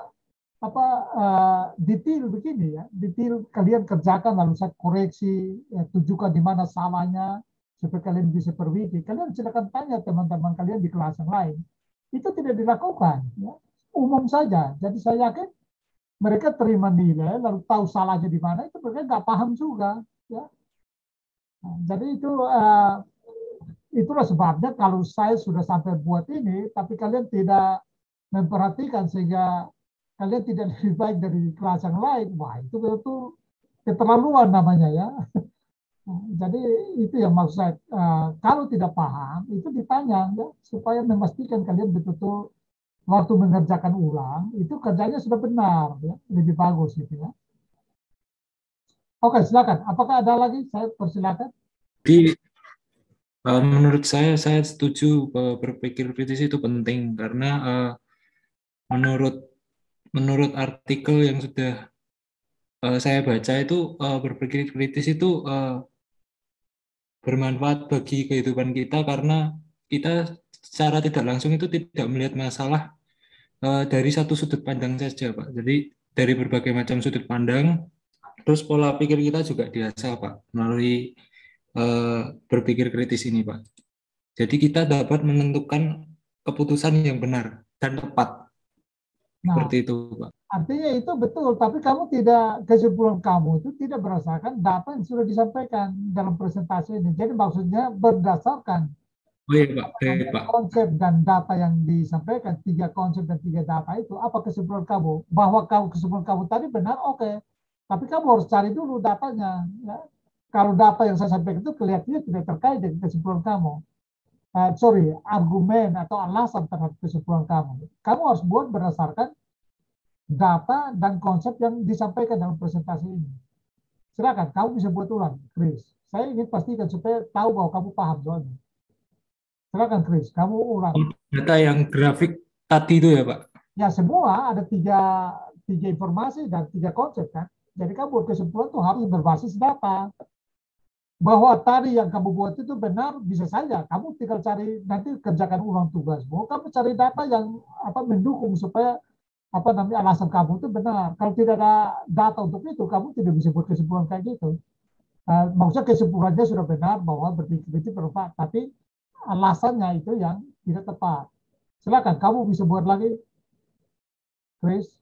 detail begini ya, detail kalian kerjakan lalu saya koreksi, ya, tunjukkan di mana salahnya supaya kalian bisa perbaiki. Kalian silakan tanya teman-teman kalian di kelas yang lain. Itu tidak dilakukan, ya. Umum saja. Jadi saya yakin mereka terima nilai lalu tahu salahnya di mana itu mereka nggak paham juga, ya. Nah, jadi itulah sebabnya kalau saya sudah sampai buat ini, tapi kalian tidak memperhatikan sehingga kalian tidak lebih baik dari kelas yang lain, wah itu betul keterlaluan namanya ya. Jadi itu yang maksud saya, kalau tidak paham itu ditanya ya, supaya memastikan kalian betul-betul waktu mengerjakan ulang itu kerjanya sudah benar, ya, lebih bagus gitu ya. Oke, silakan. Apakah ada lagi? Saya persilakan. Jadi menurut saya setuju bahwa berpikir kritis itu penting karena menurut artikel yang sudah saya baca itu berpikir kritis itu bermanfaat bagi kehidupan kita karena kita secara tidak langsung itu tidak melihat masalah dari satu sudut pandang saja, Pak. Jadi dari berbagai macam sudut pandang, terus pola pikir kita juga diasah, Pak, melalui berpikir kritis ini, Pak. Jadi kita dapat menentukan keputusan yang benar dan tepat. Nah, seperti itu, Pak. Artinya itu betul, tapi kamu tidak, kesimpulan kamu itu tidak berdasarkan data yang sudah disampaikan dalam presentasi ini. Jadi maksudnya berdasarkan Oh iya, Pak. Pak. konsep dan data yang disampaikan, 3 konsep dan 3 data itu, apa kesimpulan kamu? Bahwa kesimpulan kamu tadi benar, oke. Tapi kamu harus cari dulu datanya. Ya. Kalau data yang saya sampaikan itu kelihatannya tidak terkait dengan kesimpulan kamu. Argumen atau alasan terhadap kesimpulan kamu. Kamu harus buat berdasarkan data dan konsep yang disampaikan dalam presentasi ini. Silakan, kamu bisa buat ulang, Chris. Saya ingin pastikan supaya tahu bahwa kamu paham soalnya. Silakan, Chris, kamu ulang. Data yang grafik tadi itu ya, Pak? Ya, semua ada tiga informasi dan 3 konsep kan. Jadi kamu buat kesimpulan itu harus berbasis data. Bahwa tadi yang kamu buat itu benar, bisa saja. Kamu tinggal cari, nanti kerjakan ulang tugasmu. Kamu cari data yang mendukung supaya alasan kamu itu benar. Kalau tidak ada data untuk itu, kamu tidak bisa buat kesimpulan kayak gitu. Maksudnya kesimpulannya sudah benar bahwa berpikir itu bermanfaat, tapi alasannya itu yang tidak tepat. Silakan, kamu bisa buat lagi, Chris.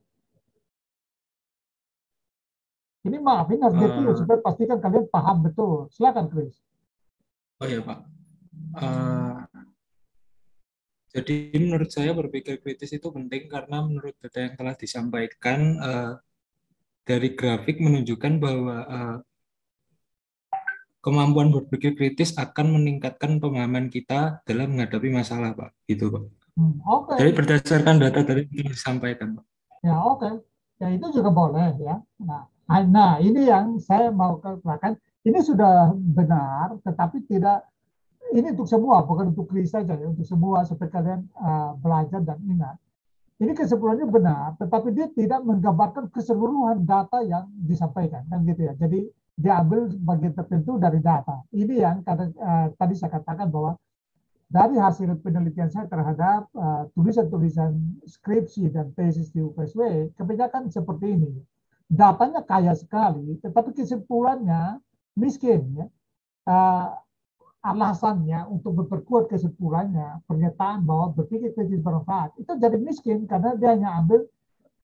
Ini maaf, ini harus detail supaya pastikan kalian paham betul. Silakan, Chris. Oh ya, Pak. Jadi menurut saya berpikir kritis itu penting karena menurut data yang telah disampaikan dari grafik menunjukkan bahwa kemampuan berpikir kritis akan meningkatkan pemahaman kita dalam menghadapi masalah, Pak. Gitu, Pak. Okay. Jadi berdasarkan data dari yang disampaikan, Pak. Ya, oke. Ya, itu juga boleh ya. Nah, ini yang saya mau katakan. Ini sudah benar, tetapi tidak. Ini untuk semua, bukan untuk Chris saja, ya, untuk semua supaya kalian belajar dan ingat. Ini kesimpulannya benar, tetapi dia tidak menggambarkan keseluruhan data yang disampaikan, kan gitu ya. Jadi diambil bagian tertentu dari data. Ini yang tadi saya katakan bahwa dari hasil penelitian saya terhadap tulisan-tulisan skripsi dan tesis di UPSW, kebanyakan seperti ini. Datanya kaya sekali, tetapi kesimpulannya miskin, ya. Alasannya untuk memperkuat kesimpulannya, pernyataan bahwa berpikir kritis bermanfaat, itu jadi miskin karena dia hanya ambil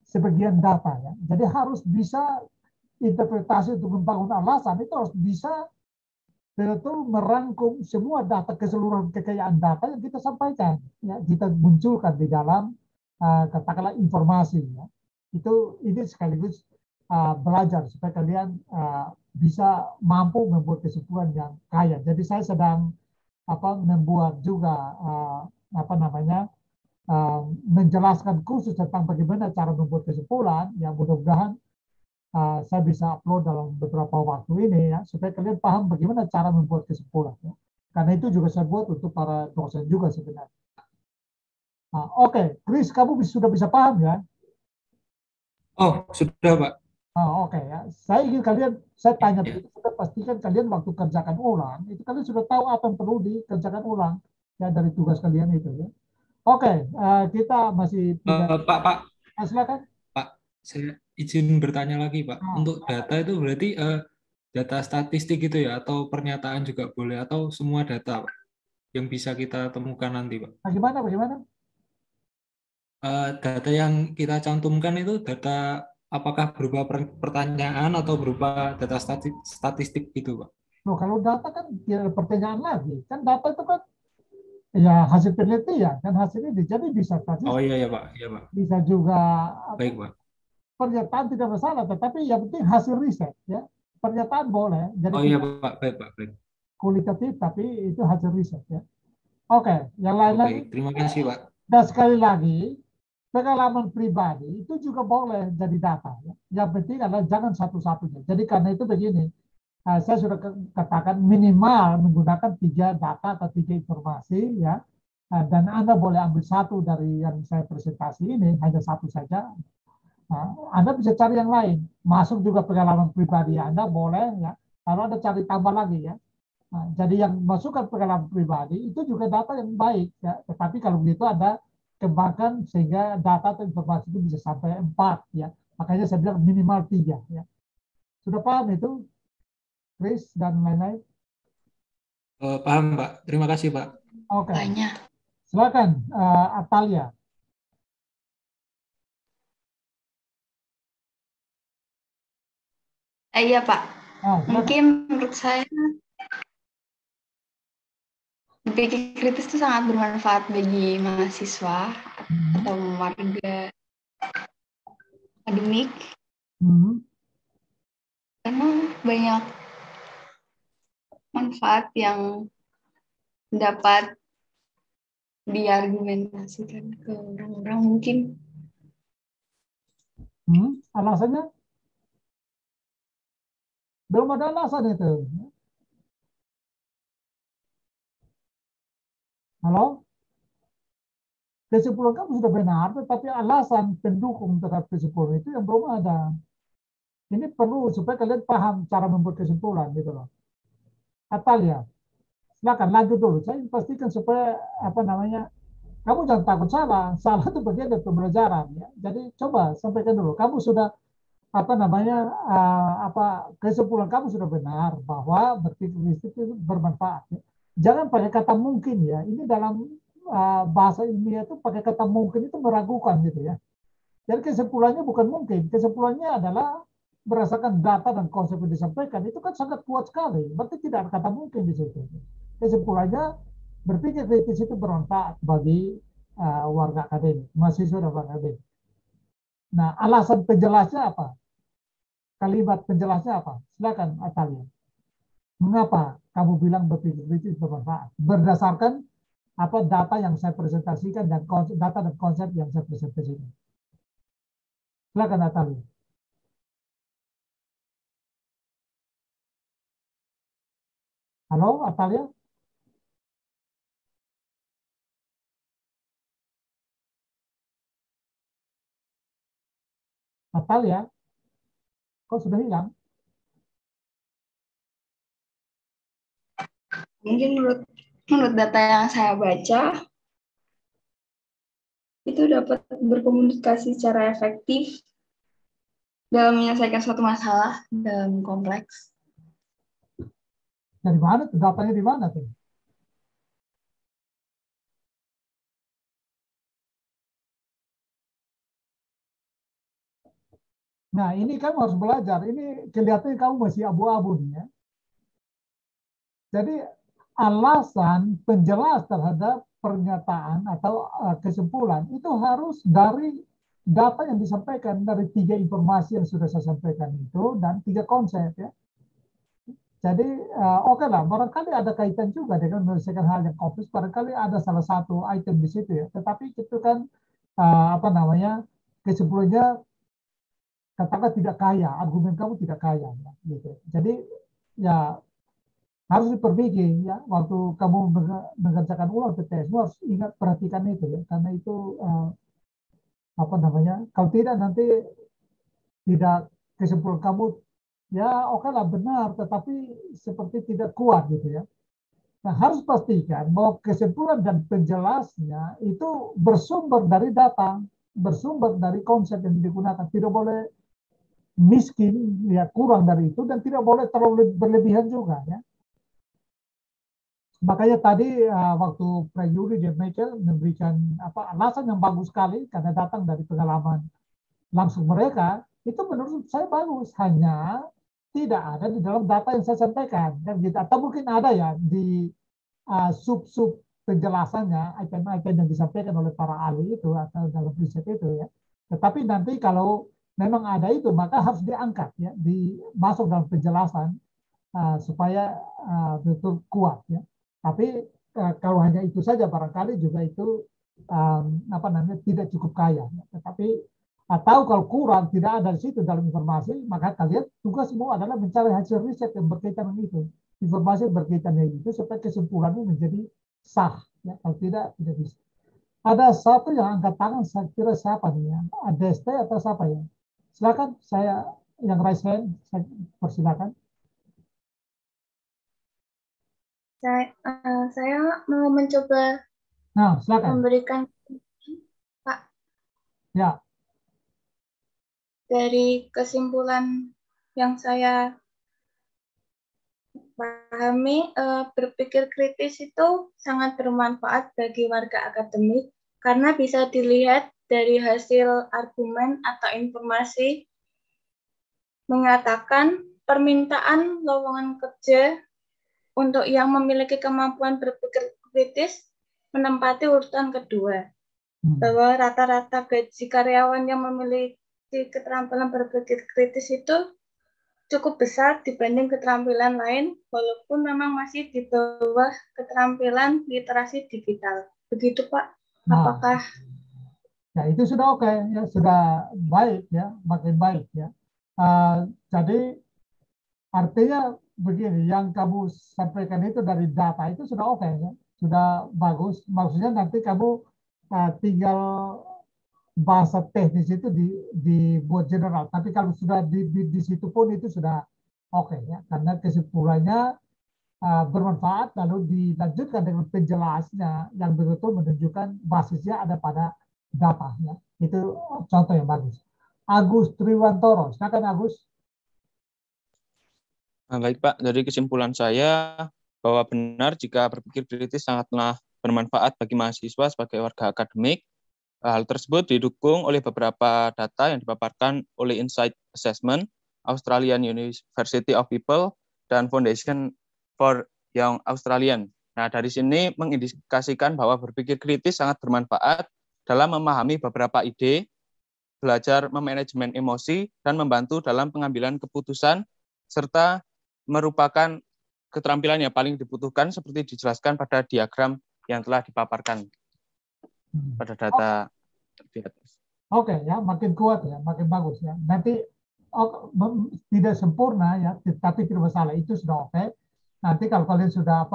sebagian data. Ya. Jadi harus bisa interpretasi untuk membangun alasan, itu harus bisa betul merangkum semua data, keseluruhan kekayaan data yang kita sampaikan. Ya. Kita munculkan di dalam, katakanlah, informasi. Ya. Ini sekaligus belajar supaya kalian bisa mampu membuat kesimpulan yang kaya. Jadi saya sedang membuat juga menjelaskan khusus tentang bagaimana cara membuat kesimpulan yang mudah-mudahan saya bisa upload dalam beberapa waktu ini ya supaya kalian paham bagaimana cara membuat kesimpulan. Ya. Karena itu juga saya buat untuk para dosen juga sebenarnya. Oke, Chris, kamu sudah bisa paham ya? Oh, sudah, Pak. Oke ya, saya tanya begitu, kita pastikan kalian waktu kerjakan ulang, itu kalian sudah tahu apa yang perlu dikerjakan ulang ya dari tugas kalian itu ya. Oke, kita masih Pak. Silakan. Pak, saya izin bertanya lagi, Pak. Untuk data itu berarti data statistik gitu ya, atau pernyataan juga boleh, atau semua data, Pak, yang bisa kita temukan nanti, Pak? Bagaimana? Data yang kita cantumkan itu data apakah berupa pertanyaan atau berupa data statistik gitu, Pak? Loh, kalau data kan tidak ada pertanyaan lagi. Kan data itu kan ya hasil penelitian, kan hasilnya jadi bisa statistik. Oh iya, Pak. Bisa juga baik, Pak. Pernyataan tidak masalah, tetapi yang penting hasil riset ya. Pernyataan boleh. Jadi oh iya, Pak. Baik. Kualitatif, tapi itu hasil riset ya. Oke, yang lain lagi. Terima kasih, Pak. Dan sekali lagi, pengalaman pribadi itu juga boleh jadi data. Ya. Yang penting adalah jangan satu-satunya. Jadi karena itu begini, saya sudah katakan minimal menggunakan 3 data atau 3 informasi, ya. Dan Anda boleh ambil satu dari yang saya presentasi ini, hanya satu saja. Anda bisa cari yang lain, masuk juga pengalaman pribadi Anda boleh, ya. Kalau Anda cari tambah lagi, ya. Jadi yang masukkan pengalaman pribadi itu juga data yang baik, ya. Tetapi kalau begitu Anda kembangkan sehingga data atau informasi itu bisa sampai 4, ya. Makanya saya bilang minimal 3, ya. Sudah paham itu, Chris dan lain-lain? Paham, Pak. Terima kasih, Pak. Oke. Banyak. Silakan, Atalia. Iya, Pak. Silakan. Mungkin menurut saya berpikir kritis itu sangat bermanfaat bagi mahasiswa atau warga akademik karena banyak manfaat yang dapat diargumentasikan ke orang-orang mungkin. Alasannya? Belum ada alasan itu. Halo? Kesimpulan kamu sudah benar, tetapi alasan pendukung terhadap kesimpulan itu yang belum ada. Ini perlu supaya kalian paham cara membuat kesimpulan, gitu loh. Atalia, silakan lanjut dulu. Saya pastikan supaya kamu jangan takut salah. Salah itu bagian dari pembelajaran, ya. Jadi coba sampaikan dulu. Kamu sudah kesimpulan kamu sudah benar bahwa berpikir itu bermanfaat. Ya. Jangan pakai kata mungkin, ya. Ini dalam bahasa ilmiah itu pakai kata mungkin itu meragukan, gitu ya. Jadi kesimpulannya bukan mungkin. Kesimpulannya adalah berdasarkan data dan konsep yang disampaikan itu kan sangat kuat sekali. Berarti tidak ada kata mungkin di situ. Kesimpulannya berpikir kritis itu bermanfaat bagi warga akademik, mahasiswa dan warga akademik. Nah, alasan penjelasnya apa? Kalimat penjelasnya apa? Silakan, Atalia. Mengapa kamu bilang berpikir kritis bermanfaat? Berdasarkan data yang saya presentasikan dan data dan konsep yang saya presentasikan. Silakan, Atalia. Halo, Atalia? Atalia? Kok sudah hilang? Mungkin menurut data yang saya baca, itu dapat berkomunikasi secara efektif dalam menyelesaikan suatu masalah dalam kompleks. Dari mana tuh? Datanya di mana tuh? Nah, ini kamu harus belajar. Ini kelihatannya kamu masih abu-abu nih, ya. Jadi alasan penjelas terhadap pernyataan atau kesimpulan itu harus dari data yang disampaikan, dari 3 informasi yang sudah saya sampaikan itu dan 3 konsep, ya. Jadi oke lah, barangkali ada kaitan juga dengan menyelesaikan hal yang kompleks, barangkali ada salah satu item di situ, ya. Tetapi itu kan kesimpulannya katakan tidak kaya, argumen kamu tidak kaya, ya, gitu. Jadi ya harus diperbaiki, ya, waktu kamu mengerjakan ulang TTS harus ingat, perhatikan itu, ya, karena itu kalau tidak nanti tidak, kesimpulan kamu ya oke lah benar, tetapi seperti tidak kuat, gitu ya. Nah, harus pastikan bahwa kesimpulan dan penjelasnya itu bersumber dari data, bersumber dari konsep yang digunakan, tidak boleh miskin, ya, kurang dari itu, dan tidak boleh terlalu berlebihan juga, ya. Makanya tadi waktu Prayuri dan Michael memberikan alasan yang bagus sekali karena datang dari pengalaman langsung mereka, itu menurut saya bagus, hanya tidak ada di dalam data yang saya sampaikan, kan gitu. Atau mungkin ada, ya, di sub-sub penjelasannya, item-item yang disampaikan oleh para ahli itu atau dalam riset itu, ya. Tetapi nanti kalau memang ada itu, maka harus diangkat, ya, masuk dalam penjelasan supaya betul kuat, ya. Tapi kalau hanya itu saja barangkali juga itu apa namanya tidak cukup kaya. Tetapi atau kalau kurang tidak ada di situ dalam informasi, maka kalian tugas semua adalah mencari hasil riset yang berkaitan dengan itu, informasi yang berkaitan dengan itu supaya kesimpulannya menjadi sah. Ya, kalau tidak bisa. Ada satu yang angkat tangan, saya kira siapa nih ya? Adeste atau siapa ya? Silakan, saya yang raise hand, saya persilakan. Saya mau mencoba Nah, silakan. memberikan, Pak, Ya, dari kesimpulan yang saya pahami, berpikir kritis itu sangat bermanfaat bagi warga akademik karena bisa dilihat dari hasil argumen atau informasi mengatakan permintaan lowongan kerja untuk yang memiliki kemampuan berpikir kritis menempati urutan kedua. Bahwa rata-rata gaji karyawan yang memiliki keterampilan berpikir kritis itu cukup besar dibanding keterampilan lain, walaupun memang masih di bawah keterampilan literasi digital. Begitu, Pak? Apakah? Ya, itu sudah oke, ya, sudah baik, ya, makin baik, ya. Jadi artinya begini, yang kamu sampaikan itu dari data itu sudah oke, ya, sudah bagus. Maksudnya nanti kamu tinggal bahasa teknis itu dibuat general. Tapi kalau sudah di situ pun itu sudah oke, ya, karena kesimpulannya bermanfaat, lalu dilanjutkan dengan penjelasnya yang betul menunjukkan basisnya ada pada data. Ya. Itu contoh yang bagus. Agus Triwantoro, silakan Agus. Baik Pak, dari kesimpulan saya bahwa benar jika berpikir kritis sangatlah bermanfaat bagi mahasiswa sebagai warga akademik. Hal tersebut didukung oleh beberapa data yang dipaparkan oleh Insight Assessment, Australian University of People, dan Foundation for Young Australian. Nah, dari sini mengindikasikan bahwa berpikir kritis sangat bermanfaat dalam memahami beberapa ide, belajar memanajemen emosi, dan membantu dalam pengambilan keputusan, serta merupakan keterampilan yang paling dibutuhkan seperti dijelaskan pada diagram yang telah dipaparkan pada data di atas. Oke, ya, makin kuat ya, makin bagus ya. Nanti tidak sempurna ya, tapi tidak masalah, itu sudah oke. Nanti kalau kalian sudah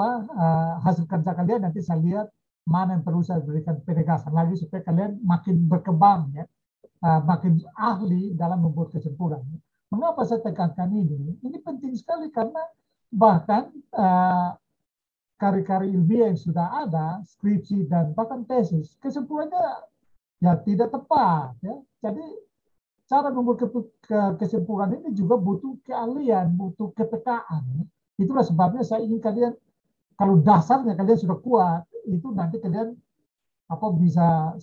hasil kerja kalian, nanti saya lihat mana yang perlu saya berikan penegasan lagi supaya kalian makin berkembang ya, makin ahli dalam membuat kesimpulan. Mengapa saya tekankan ini? Ini penting sekali karena bahkan karya-karya ilmiah yang sudah ada, skripsi dan bahkan tesis, kesimpulannya ya tidak tepat. Ya. Jadi cara membuat kesimpulan ini juga butuh keahlian, butuh kepekaan. Itulah sebabnya saya ingin kalian, kalau dasarnya kalian sudah kuat, itu nanti kalian bisa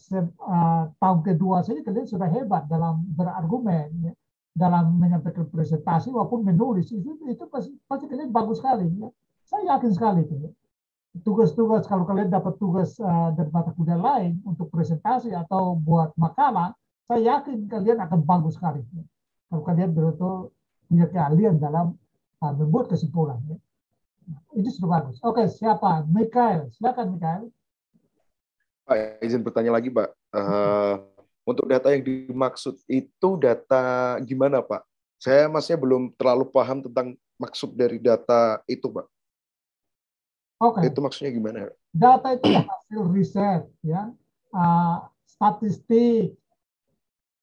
tahun kedua saja kalian sudah hebat dalam berargumen, ya, dalam menyampaikan presentasi maupun menulis. Itu pasti kalian bagus sekali. Ya. Saya yakin sekali itu. Ya. Tugas-tugas, kalau kalian dapat tugas dari mata kuliah lain untuk presentasi atau buat makalah, saya yakin kalian akan bagus sekali. Ya. Kalau kalian betul-betul punya keahlian dalam membuat kesimpulan. Ya. Itu sudah bagus. Oke, siapa? Mikael. Silakan Mikael. Pak, izin bertanya lagi, Pak. Untuk data yang dimaksud itu data gimana, Pak? Saya masih belum terlalu paham tentang maksud dari data itu, Pak. Oke. Itu maksudnya gimana? Data itu hasil riset, ya, statistik,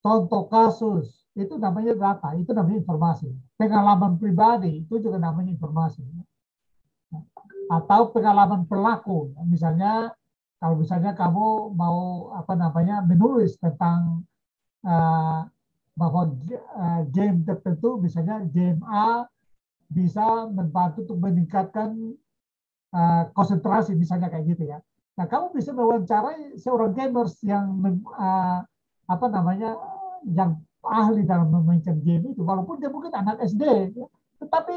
contoh kasus, itu namanya data, itu namanya informasi. Pengalaman pribadi itu juga namanya informasi. Atau pengalaman pelaku, misalnya kalau misalnya kamu mau menulis tentang bahwa game tertentu, misalnya game A bisa membantu untuk meningkatkan konsentrasi, misalnya kayak gitu ya. Nah, kamu bisa mewawancarai seorang gamers yang yang ahli dalam memainkan game itu, walaupun dia mungkin anak SD, ya. Tetapi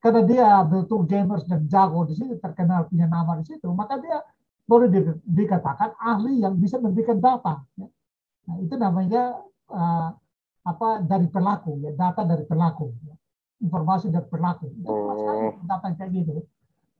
karena dia betul gamers dan jago di situ, terkenal punya nama di situ, maka dia boleh dikatakan ahli yang bisa memberikan data. Ya. Nah, itu namanya dari pelaku, ya, data dari pelaku, ya. Informasi dari pelaku. Itu data kayak gitu.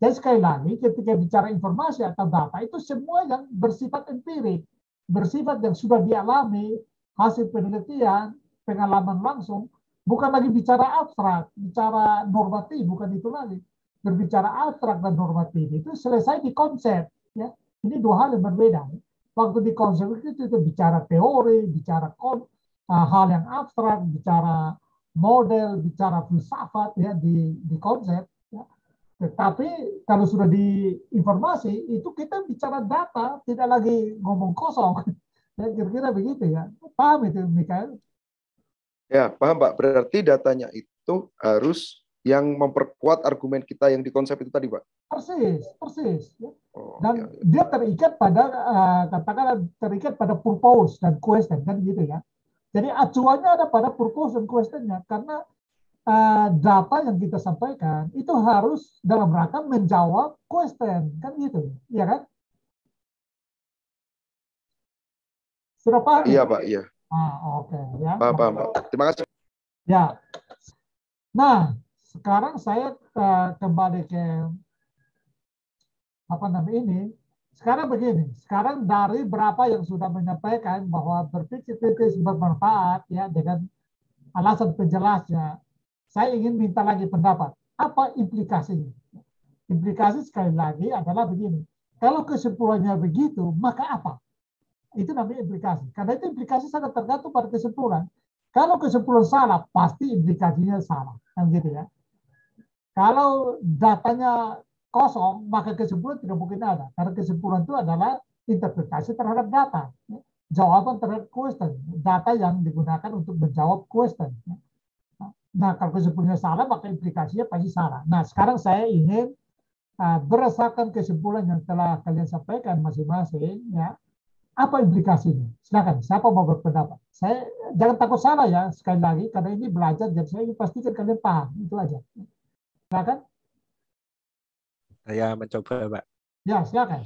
Dan sekali lagi, ketika bicara informasi atau data, itu semua yang bersifat empirik. bersifat yang sudah dialami, hasil penelitian, pengalaman langsung, bukan lagi bicara abstrak, bicara normatif, bukan itu lagi. Berbicara abstrak dan normatif itu selesai di konsep. Ya. Ini dua hal yang berbeda. Waktu di konsep itu bicara teori, bicara hal yang abstrak, bicara model, bicara filsafat ya di konsep. Ya. Tetapi kalau sudah di informasi itu kita bicara data, tidak lagi ngomong kosong. Ya, kira-kira begitu ya. Paham itu, Mikael? Ya, paham Pak. Berarti datanya itu harus yang memperkuat argumen kita yang di konsep itu tadi, Pak. Persis. Ya. Dan dia terikat pada katakanlah terikat pada purpose dan question kan gitu ya. Jadi acuannya ada pada purpose dan questionnya karena data yang kita sampaikan itu harus dalam rangka menjawab question kan gitu, ya kan? Sudah paham? Iya Pak, iya. Oke. Ya. Paham Pak. Terima kasih. Ya. Nah, sekarang saya kembali ke apa namanya ini. Sekarang begini. Sekarang dari berapa yang sudah menyampaikan bahwa berpikir kritis bermanfaat ya dengan alasan penjelasnya, saya ingin minta lagi pendapat. Apa implikasinya? Implikasi sekali lagi adalah begini. Kalau kesimpulannya begitu, maka apa? Itu namanya implikasi. Karena itu implikasi sangat tergantung pada kesimpulan. Kalau kesimpulan salah, pasti implikasinya salah. Kan gitu ya. Kalau datanya kosong, maka kesimpulan tidak mungkin ada. Karena kesimpulan itu adalah interpretasi terhadap data. Jawaban terhadap question. Data yang digunakan untuk menjawab question. Nah, kalau kesimpulannya salah, maka implikasinya pasti salah. Nah, sekarang saya ingin berdasarkan kesimpulan yang telah kalian sampaikan masing-masing, ya, apa implikasinya? Silakan, siapa mau berpendapat? Saya jangan takut salah ya, sekali lagi, karena ini belajar, jadi saya ingin pastikan kalian paham, itu aja. Silakan. Saya mencoba, Pak. Ya, silakan.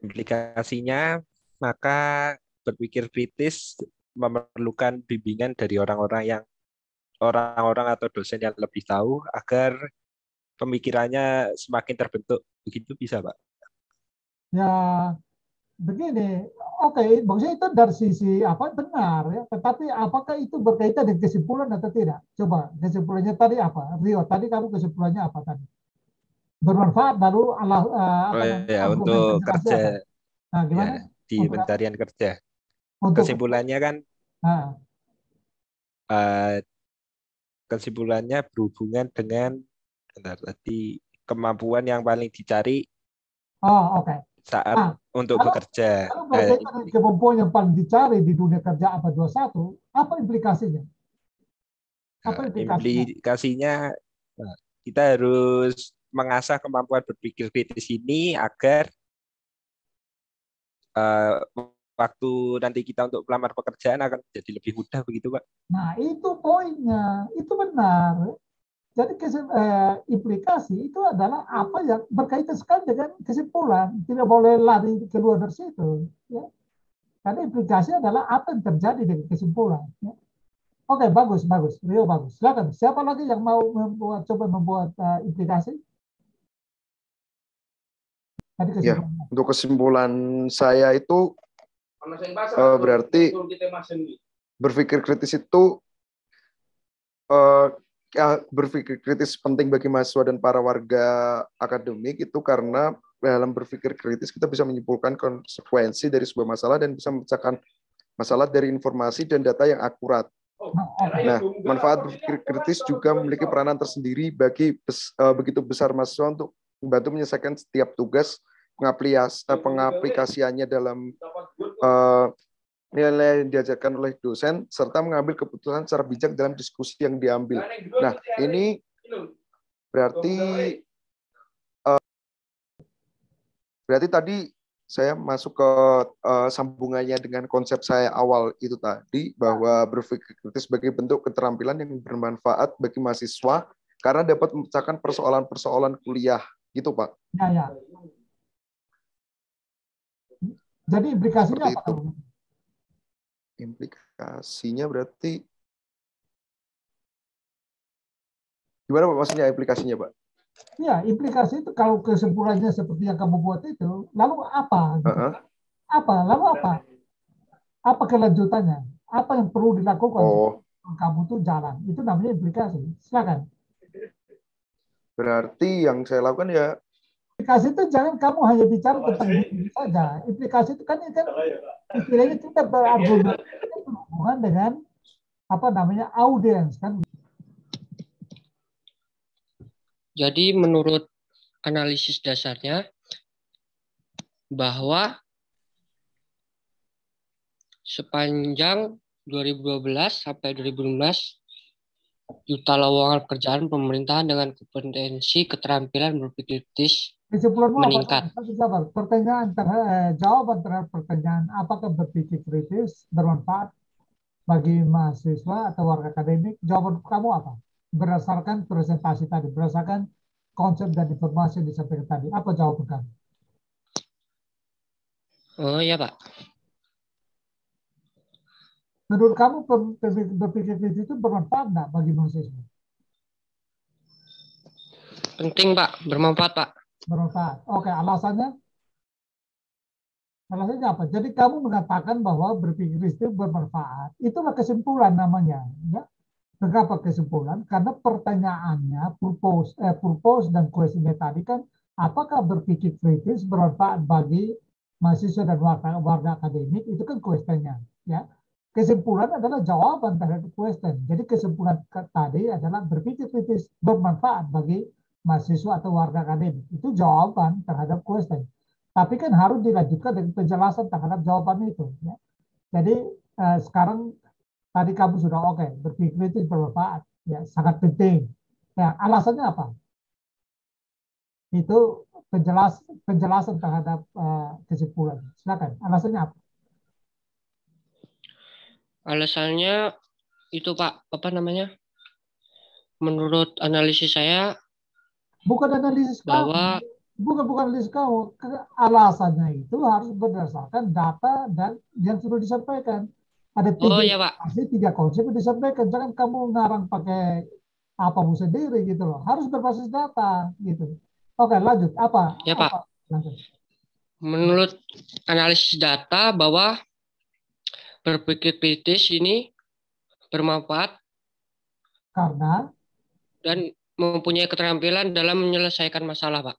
Implikasinya, maka berpikir kritis memerlukan bimbingan dari orang-orang atau dosen yang lebih tahu agar pemikirannya semakin terbentuk. Begitu bisa, Pak? Ya, begini, oke, maksudnya itu dari sisi apa benar ya, tetapi apakah itu berkaitan dengan kesimpulan atau tidak? Coba kesimpulannya tadi apa? Rio, tadi kamu kesimpulannya apa tadi? Bermanfaat lalu untuk kerja. Nah, gimana? Ya, di pencarian kerja. Kesimpulannya kan kesimpulannya berhubungan dengan kemampuan yang paling dicari saat untuk bekerja. Kemampuan yang paling dicari di dunia kerja abad 21, apa implikasinya? Implikasinya kita harus mengasah kemampuan berpikir kritis ini agar waktu nanti kita untuk melamar pekerjaan akan jadi lebih mudah, begitu Pak? Nah, itu poinnya, itu benar. Jadi implikasi itu adalah apa yang berkaitan sekali dengan kesimpulan, tidak boleh lari keluar dari situ. Ya. Karena implikasi adalah apa yang terjadi dengan kesimpulan. Ya. Oke, bagus, Rio bagus. Silakan. Siapa lagi yang mau coba membuat implikasi? Ya, untuk kesimpulan saya itu berarti berpikir kritis itu berpikir kritis penting bagi mahasiswa dan para warga akademik itu karena dalam berpikir kritis kita bisa menyimpulkan konsekuensi dari sebuah masalah dan bisa memecahkan masalah dari informasi dan data yang akurat. Nah, manfaat berpikir kritis juga memiliki peranan tersendiri bagi begitu besar mahasiswa untuk membantu menyelesaikan setiap tugas, pengaplikasiannya dalam nilai yang diajarkan oleh dosen, serta mengambil keputusan secara bijak dalam diskusi yang diambil. Nah, ini berarti tadi saya masuk ke sambungannya dengan konsep saya awal itu tadi, bahwa berpikir kritis sebagai bentuk keterampilan yang bermanfaat bagi mahasiswa karena dapat memecahkan persoalan-persoalan kuliah. Gitu, Pak. Ya. Jadi implikasinya apa? Implikasinya berarti gimana Pak maksudnya implikasinya Pak? Ya, implikasi itu kalau kesimpulannya seperti yang kamu buat itu, lalu apa? Gitu? Apa? Lalu apa? Apa kelanjutannya? Apa yang perlu dilakukan? Kamu tuh jalan. Itu namanya implikasi. Silakan. Berarti yang saya lakukan ya. Implikasi itu jangan kamu hanya bicara tentang diri saja. Implikasi itu kan istilahnya kita berargumen berhubungan dengan apa namanya audiens kan. Jadi menurut analisis dasarnya bahwa sepanjang 2012 sampai 2015 juta lowongan pekerjaan pemerintahan dengan kompetensi keterampilan berpikir kritis meningkat. Pertanyaan jawaban terhadap pertanyaan apakah berpikir kritis bermanfaat bagi mahasiswa atau warga akademik? Jawaban kamu apa? Berdasarkan presentasi tadi, berdasarkan konsep dan informasi yang disampaikan tadi, apa jawaban kamu? Oh ya Pak. Menurut kamu berpikir kritis itu bermanfaat nggak bagi mahasiswa? Penting Pak, bermanfaat Pak. Bermanfaat. Oke, alasannya? Alasannya apa? Jadi kamu mengatakan bahwa berpikir kritis itu bermanfaat. Itulah kesimpulan namanya. Ya? Kenapa kesimpulan? Karena pertanyaannya, purpose dan questionnya tadi kan, apakah berpikir kritis bermanfaat bagi mahasiswa dan warga akademik? Itu kan questionnya. Ya. Kesimpulan adalah jawaban terhadap question. Jadi kesimpulan tadi adalah berpikir kritis bermanfaat bagi mahasiswa atau warga akademik. Itu jawaban terhadap question. Tapi kan harus dilanjutkan dengan penjelasan terhadap jawaban itu. Ya. Jadi sekarang tadi kamu sudah oke, berpikir kritis bermanfaat. Ya, sangat penting. Ya, alasannya apa? Itu penjelasan terhadap kesimpulan. Silakan. Alasannya apa? Alasannya itu Pak, apa namanya? Menurut analisis saya, bukan analisis bahwa kamu, bukan analisis kamu. Alasannya itu harus berdasarkan data dan yang sudah disampaikan. Ada tiga konsep yang disampaikan. Jangan kamu ngarang pakai apamu sendiri gitu loh. Harus berbasis data gitu. Oke, lanjut. Apa? Ya Pak. Apa? Lanjut. Menurut analisis data bahwa berpikir kritis ini bermanfaat karena dan mempunyai keterampilan dalam menyelesaikan masalah, Pak.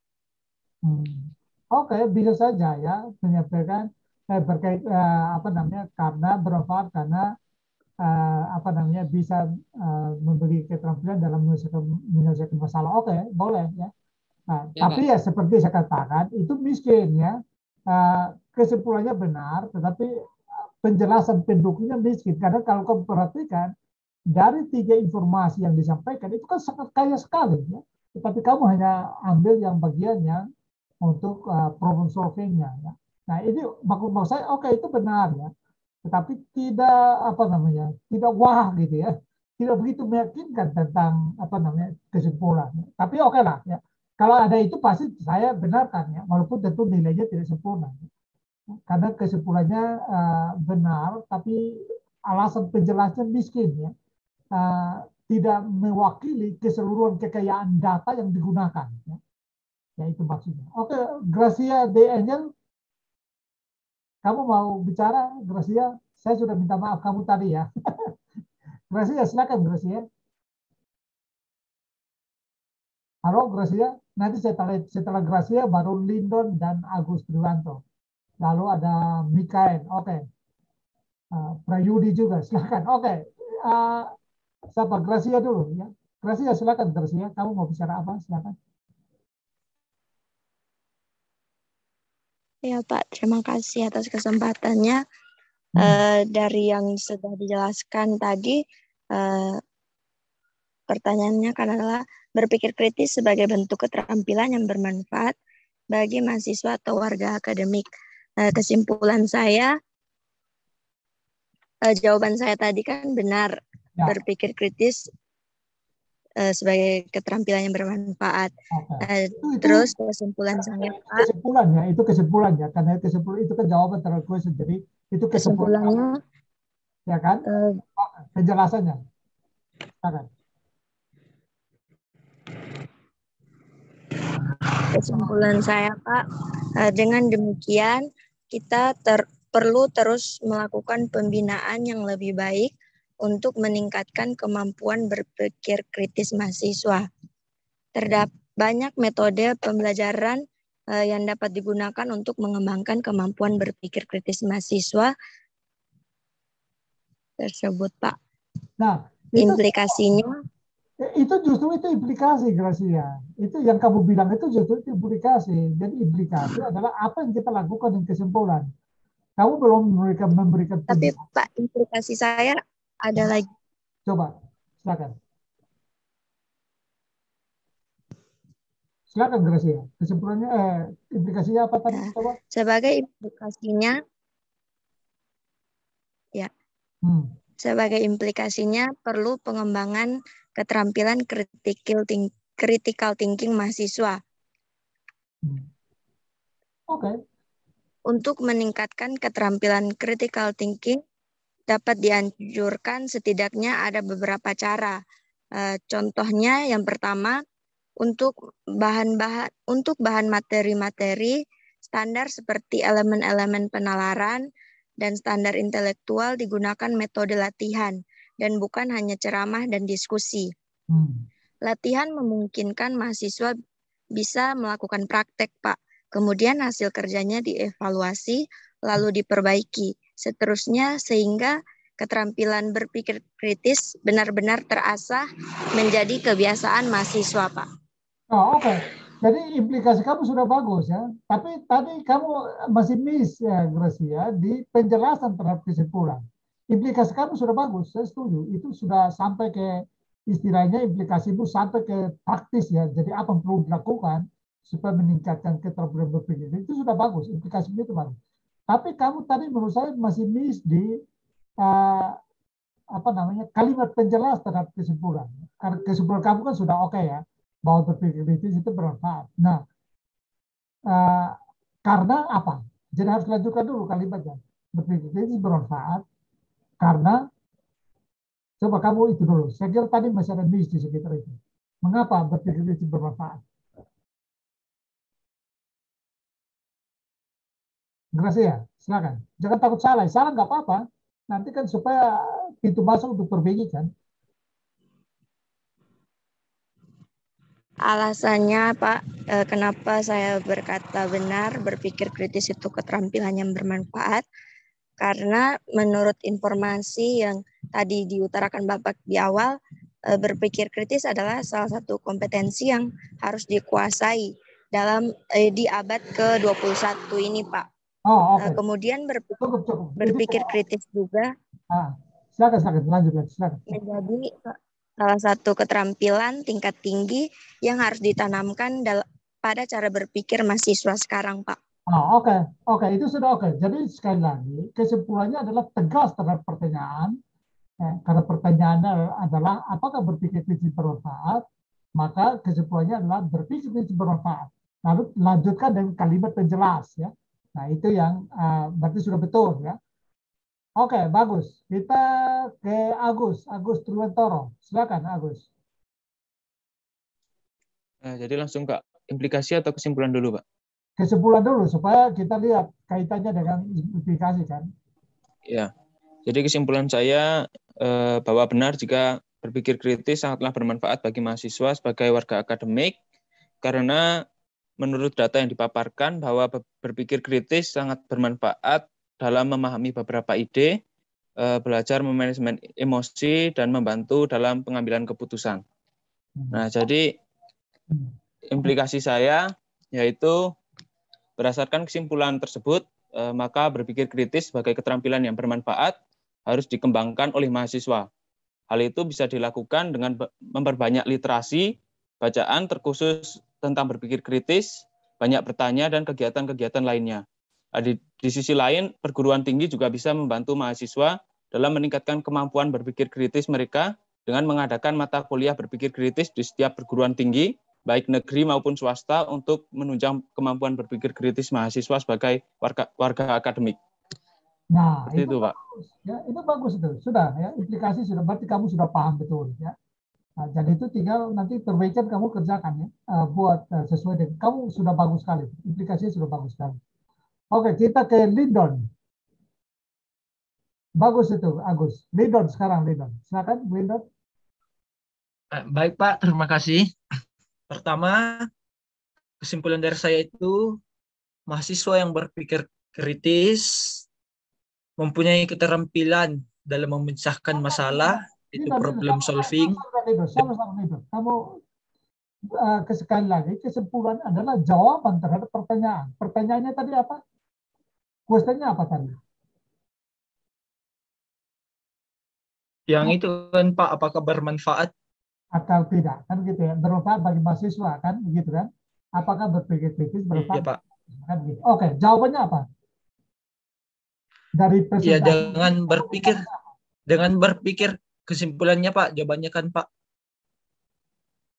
Oke, bisa saja ya menyampaikan berkait apa namanya karena bermanfaat karena apa namanya bisa memberi keterampilan dalam menyelesaikan masalah. Oke, boleh ya. Nah, ya tapi Pak. Ya seperti saya katakan itu miskin ya. Kesimpulannya benar, tetapi penjelasan pendukungnya miskin. Karena kalau kamu perhatikan dari tiga informasi yang disampaikan itu kan sangat kaya sekali ya. Tetapi kamu hanya ambil yang bagiannya untuk problem solving-nya. Ya. Nah ini maksud saya oke, itu benar ya. Tetapi tidak apa namanya tidak wah gitu ya. Tidak begitu meyakinkan tentang apa namanya kesimpulan. Tapi oke lah ya. Kalau ada itu pasti saya benarkan ya, walaupun tentu nilainya tidak sempurna. Karena kesimpulannya benar, tapi alasan penjelasan miskin ya, tidak mewakili keseluruhan kekayaan data yang digunakan. Ya itu maksudnya. Oke, Gracia De Angel, kamu mau bicara, Gracia? Saya sudah minta maaf kamu tadi ya. Gracia, silakan Gracia. Halo Gracia, nanti setelah Gracia baru Lindon dan Agus Triwanto. Lalu ada Mikael, oke. Prayudi juga, silakan. Oke. Siapa? Gracia dulu ya. Gracia, silakan Gracia. Kamu mau bicara apa? Silakan. Ya Pak, terima kasih atas kesempatannya. Dari yang sudah dijelaskan tadi, pertanyaannya kan adalah berpikir kritis sebagai bentuk keterampilan yang bermanfaat bagi mahasiswa atau warga akademik. Kesimpulan saya, jawaban saya tadi kan benar, ya. Berpikir kritis sebagai keterampilan yang bermanfaat. Terus kesimpulan saya, Pak. Kesimpulannya itu kesimpulannya, karena kesimpulan itu kan jawaban terhadap gue sendiri. Itu kesimpulannya, ya kan? Penjelasannya, kan? Kesimpulan saya, Pak, dengan demikian kita perlu terus melakukan pembinaan yang lebih baik untuk meningkatkan kemampuan berpikir kritis mahasiswa. Terdapat banyak metode pembelajaran yang dapat digunakan untuk mengembangkan kemampuan berpikir kritis mahasiswa tersebut, Pak. Nah, implikasinya itu justru itu implikasi, Gracia. Itu yang kamu bilang itu justru itu implikasi. Jadi implikasi adalah apa yang kita lakukan dan kesimpulan. Kamu belum memberikan. Tapi Pak, implikasi saya ada lagi. Coba, silakan. Silakan Gracia. Kesimpulannya, implikasinya apa tadi? Coba. Sebagai implikasinya, ya. Sebagai implikasinya perlu pengembangan keterampilan critical thinking mahasiswa. Oke. Untuk meningkatkan keterampilan critical thinking dapat dianjurkan setidaknya ada beberapa cara. Contohnya yang pertama, untuk bahan materi-materi standar seperti elemen-elemen penalaran dan standar intelektual digunakan metode latihan dan bukan hanya ceramah dan diskusi. Latihan memungkinkan mahasiswa bisa melakukan praktek, Pak. Kemudian hasil kerjanya dievaluasi lalu diperbaiki. Seterusnya sehingga keterampilan berpikir kritis benar-benar terasah menjadi kebiasaan mahasiswa, Pak. Oh, oke. Jadi implikasi kamu sudah bagus ya. Tapi tadi kamu masih miss ya, Gracia, di penjelasan terhadap kesimpulan. Implikasi kamu sudah bagus, saya setuju. Itu sudah sampai ke istilahnya implikasi itu sampai ke praktis ya. Jadi apa yang perlu dilakukan supaya meningkatkan keterampilan berpikir itu sudah bagus. Implikasinya itu bagus. Tapi kamu tadi menurut saya masih miss di kalimat penjelas terhadap kesimpulan. Karena kesimpulan kamu kan sudah oke ya. Bahwa berpikir kritis itu bermanfaat. Nah, karena apa? Jadi harus lanjutkan dulu kalimatnya. Berpikir kritis bermanfaat karena, coba kamu itu dulu. Saya kira tadi masih ada miss di sekitar itu. Mengapa berpikir kritis bermanfaat? Gracia, silakan. Jangan takut salah. Salah nggak apa-apa. Nanti kan supaya pintu masuk untuk perbaiki kan. Alasannya, Pak, kenapa saya berkata benar berpikir kritis itu keterampilan yang bermanfaat, karena menurut informasi yang tadi diutarakan Bapak di awal, berpikir kritis adalah salah satu kompetensi yang harus dikuasai dalam di abad ke-21 ini, Pak. Oh, okay. Kemudian berpikir kritis juga silakan lanjut. Menjadi salah satu keterampilan tingkat tinggi yang harus ditanamkan pada cara berpikir mahasiswa sekarang, Pak. Oke, itu sudah oke. Jadi sekali lagi kesimpulannya adalah tegas terhadap pertanyaan. Karena pertanyaannya adalah apakah berpikir kritis bermanfaat, maka kesimpulannya adalah berpikir kritis bermanfaat. Lalu lanjutkan dengan kalimat penjelas ya. Nah itu yang berarti sudah betul ya. Oke, bagus. Kita ke Agus Truwentoro. Silakan, Agus. Nah, jadi langsung ke implikasi atau kesimpulan dulu, Pak? Kesimpulan dulu, supaya kita lihat kaitannya dengan implikasi, kan? Ya, jadi kesimpulan saya bahwa benar jika berpikir kritis sangatlah bermanfaat bagi mahasiswa sebagai warga akademik, karena menurut data yang dipaparkan bahwa berpikir kritis sangat bermanfaat dalam memahami beberapa ide, belajar memanajemen emosi, dan membantu dalam pengambilan keputusan. Nah, jadi implikasi saya yaitu berdasarkan kesimpulan tersebut, maka berpikir kritis sebagai keterampilan yang bermanfaat harus dikembangkan oleh mahasiswa. Hal itu bisa dilakukan dengan memperbanyak literasi, bacaan terkhusus tentang berpikir kritis, banyak bertanya, dan kegiatan-kegiatan lainnya. Di sisi lain, perguruan tinggi juga bisa membantu mahasiswa dalam meningkatkan kemampuan berpikir kritis mereka dengan mengadakan mata kuliah berpikir kritis di setiap perguruan tinggi, baik negeri maupun swasta, untuk menunjang kemampuan berpikir kritis mahasiswa sebagai warga akademik. Nah, itu Pak. Ya, itu bagus itu. Sudah ya, implikasi sudah, berarti kamu sudah paham betul ya. Nah, jadi itu tinggal nanti perbaikan kamu kerjakan ya, buat sesuai dengan kamu sudah bagus sekali. Implikasinya sudah bagus sekali. Oke, kita ke Lindon. Bagus itu, Agus. Lindon sekarang, Lindon. Silakan, Lindon. Baik, Pak. Terima kasih. Pertama, kesimpulan dari saya itu mahasiswa yang berpikir kritis, mempunyai keterampilan dalam memecahkan masalah, itu problem solving. Kamu sekali lagi, kesimpulan adalah jawaban terhadap pertanyaan. Pertanyaannya tadi apa? Kuesionya apa tadi? Yang itu kan Pak, apakah bermanfaat atau tidak, kan gitu ya, bermanfaat bagi mahasiswa, kan begitu kan? Apakah berpikir kritis bermanfaat? Iya, Pak. Kan gitu. Oke, jawabannya apa? Dari presentasi. Ya, dengan berpikir kesimpulannya Pak, jawabannya kan Pak.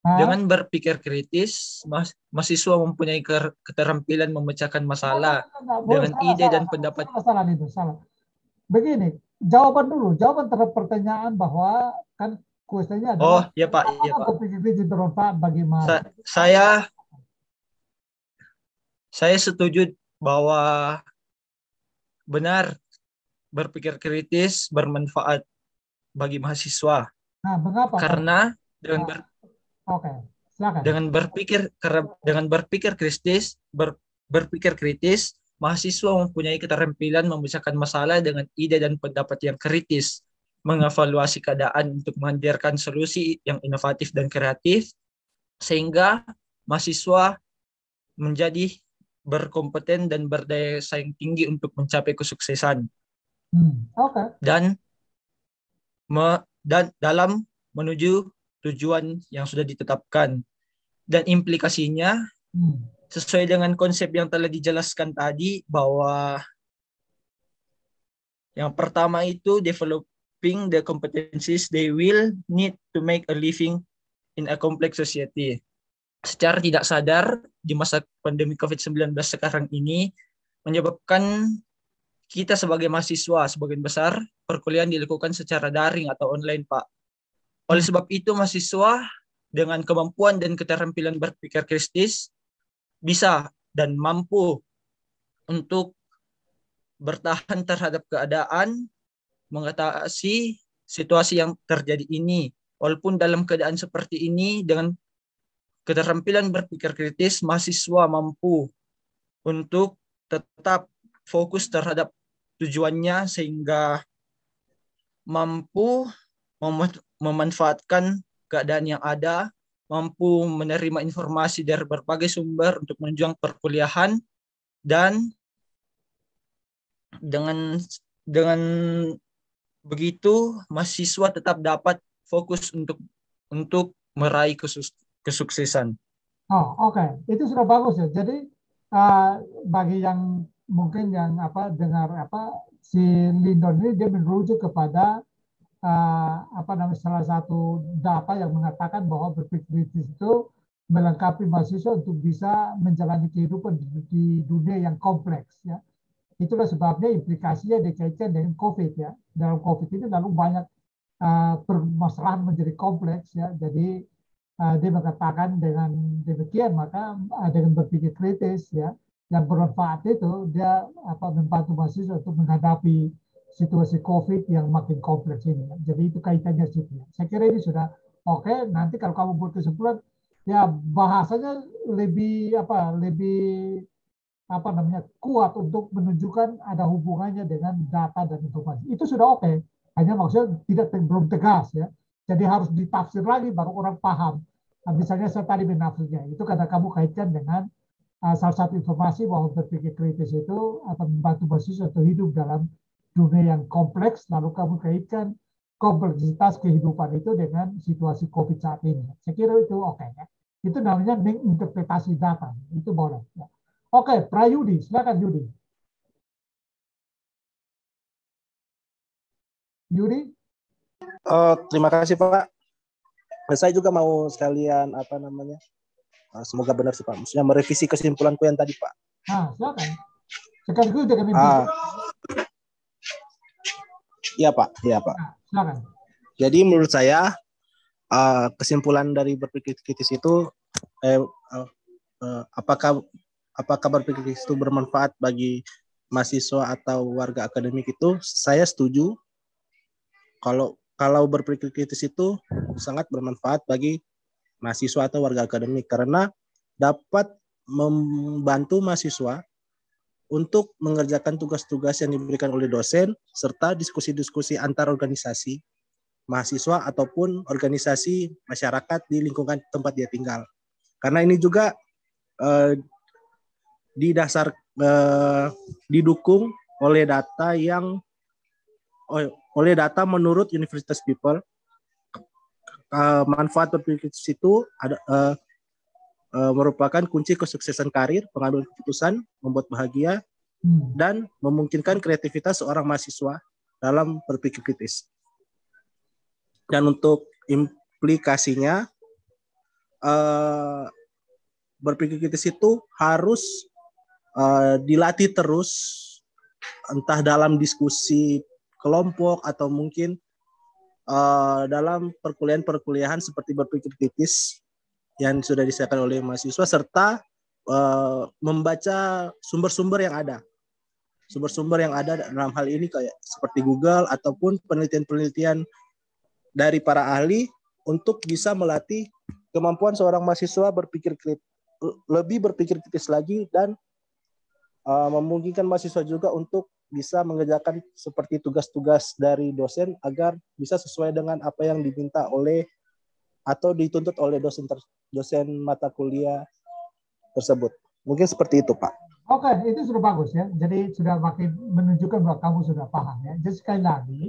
Dengan berpikir kritis, mahasiswa mempunyai keterampilan memecahkan masalah dengan ide dan pendapat. Salah. Begini, jawaban dulu, jawaban terhadap pertanyaan bahwa kan kuesionya adalah. Oh, ya Pak, iya Pak. Berpikir kritis bermanfaat bagi mahasiswa. Saya setuju bahwa benar berpikir kritis bermanfaat bagi mahasiswa. Nah, mengapa? Karena dengan berpikir kritis, mahasiswa mempunyai keterampilan memecahkan masalah dengan ide dan pendapat yang kritis, mengevaluasi keadaan untuk menghadirkan solusi yang inovatif dan kreatif, sehingga mahasiswa menjadi berkompeten dan berdaya saing tinggi untuk mencapai kesuksesan. Dan dalam menuju tujuan yang sudah ditetapkan. Dan implikasinya sesuai dengan konsep yang telah dijelaskan tadi, bahwa yang pertama itu developing the competencies they will need to make a living in a complex society. Secara tidak sadar di masa pandemi COVID-19 sekarang ini menyebabkan kita sebagai mahasiswa sebagian besar perkuliahan dilakukan secara daring atau online, Pak. Oleh sebab itu mahasiswa dengan kemampuan dan keterampilan berpikir kritis bisa dan mampu untuk bertahan terhadap keadaan, mengatasi situasi yang terjadi ini. Walaupun dalam keadaan seperti ini, dengan keterampilan berpikir kritis, mahasiswa mampu untuk tetap fokus terhadap tujuannya sehingga mampu memanfaatkan keadaan yang ada, mampu menerima informasi dari berbagai sumber untuk menunjang perkuliahan, dan dengan begitu mahasiswa tetap dapat fokus untuk meraih kesuksesan. Oke. Itu sudah bagus ya. Jadi bagi yang mungkin yang dengar si Lindon ini, dia merujuk kepada salah satu data yang mengatakan bahwa berpikir kritis itu melengkapi mahasiswa untuk bisa menjalani kehidupan di dunia yang kompleks ya. Itulah sebabnya implikasinya dikaitkan dengan COVID ya. Dalam COVID ini lalu banyak permasalahan menjadi kompleks ya. Jadi dia mengatakan dengan demikian maka dengan berpikir kritis ya yang bermanfaat itu dia membantu mahasiswa untuk menghadapi situasi COVID yang makin kompleks ini. Jadi itu kaitannya situ. Saya kira ini sudah oke. Nanti kalau kamu buat kesimpulan, ya bahasanya lebih kuat untuk menunjukkan ada hubungannya dengan data dan informasi. Itu sudah oke. Hanya maksudnya belum tegas ya. Jadi harus ditafsir lagi baru orang paham. Nah, misalnya saya tadi menafsirnya itu karena kamu kaitkan dengan salah satu informasi bahwa berpikir kritis itu akan membantu mahasiswa untuk hidup dalam dunia yang kompleks, lalu kamu kaitkan kompleksitas kehidupan itu dengan situasi COVID saat ini. Saya kira itu oke ya. Itu namanya menginterpretasi data. Itu boleh. Ya. Oke, Prayudi, silakan Yudi. Yudi? Terima kasih Pak. Saya juga mau sekalian semoga benar sih Pak. Maksudnya merevisi kesimpulanku yang tadi Pak. Silakan. Sekaligus dengan implikasi. Iya Pak. Silakan. Jadi menurut saya kesimpulan dari berpikir kritis itu apakah apakah berpikir kritis itu bermanfaat bagi mahasiswa atau warga akademik, itu saya setuju kalau berpikir kritis itu sangat bermanfaat bagi mahasiswa atau warga akademik karena dapat membantu mahasiswa untuk mengerjakan tugas-tugas yang diberikan oleh dosen serta diskusi-diskusi antar organisasi mahasiswa ataupun organisasi masyarakat di lingkungan tempat dia tinggal. Karena ini juga didukung oleh data menurut Universitas People. Manfaat berpikir kritis itu merupakan kunci kesuksesan karir, pengambilan keputusan, membuat bahagia, dan memungkinkan kreativitas seorang mahasiswa dalam berpikir kritis. Dan untuk implikasinya, berpikir kritis itu harus dilatih terus, entah dalam diskusi kelompok atau mungkin dalam perkuliahan seperti berpikir kritis yang sudah disediakan oleh mahasiswa, serta membaca sumber-sumber yang ada. Sumber-sumber yang ada dalam hal ini kayak seperti Google ataupun penelitian-penelitian dari para ahli untuk bisa melatih kemampuan seorang mahasiswa lebih berpikir kritis lagi dan memungkinkan mahasiswa juga untuk bisa mengerjakan seperti tugas-tugas dari dosen agar bisa sesuai dengan apa yang diminta oleh atau dituntut oleh dosen mata kuliah tersebut. Mungkin seperti itu, Pak. Oke, itu sudah bagus ya. Jadi sudah makin menunjukkan bahwa kamu sudah paham ya. Jadi sekali lagi,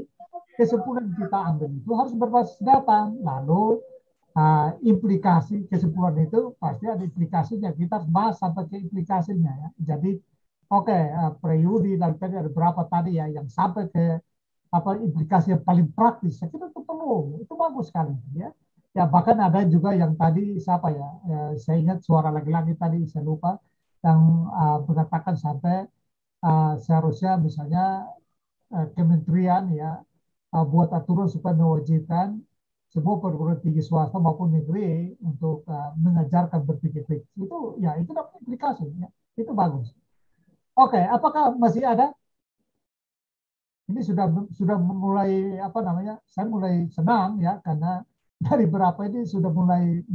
kesimpulan kita ambil itu harus berbasis data. Lalu implikasi kesimpulan itu pasti ada implikasinya. Kita harus bahas sampai ke implikasinya ya. Jadi preudi dan tadi ada berapa tadi ya yang sampai ke implikasi yang paling praktis. Saya kira itu perlu. Itu bagus sekali ya. Ya bahkan ada juga yang tadi siapa ya? Saya ingat suara lagi-lagi tadi saya lupa yang mengatakan sampai seharusnya misalnya kementerian ya buat aturan supaya mewajibkan semua perguruan tinggi swasta maupun negeri untuk mengajarkan berpikir kritis. Itu ya itu dapat implikasi ya. Itu bagus. Oke, apakah masih ada? Ini sudah mulai saya mulai senang ya karena dari berapa ini sudah mulai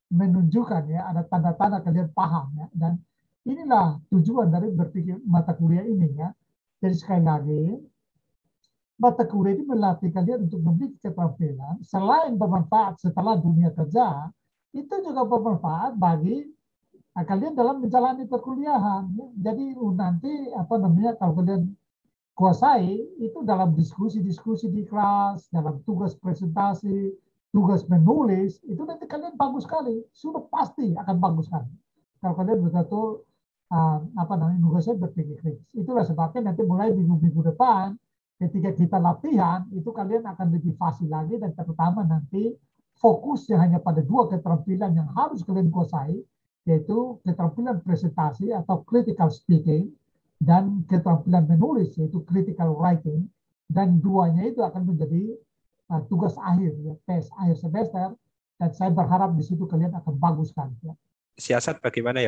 menunjukkan ya ada tanda-tanda kalian paham ya, dan inilah tujuan dari berpikir mata kuliah ini ya. Jadi sekali lagi mata kuliah ini melatih kalian untuk memiliki keterampilan selain bermanfaat setelah dunia kerja, itu juga bermanfaat bagi kalian dalam menjalani perkuliahan ya. Jadi nanti kalau kalian kuasai itu dalam diskusi-diskusi di kelas, dalam tugas presentasi, tugas menulis, itu nanti kalian bagus sekali, sudah pasti akan bagus sekali. Kalau kalian betul-betul nugasnya berpikir kritis. Itulah sebabnya nanti mulai minggu-minggu depan, ketika kita latihan, itu kalian akan lebih fasih lagi dan terutama nanti fokusnya hanya pada dua keterampilan yang harus kalian kuasai, yaitu keterampilan presentasi atau critical speaking dan keterampilan menulis yaitu critical writing, dan duanya itu akan menjadi tugas akhir ya, tes akhir semester, dan saya berharap di situ kalian akan bagus kan ya. Siasat bagaimana ya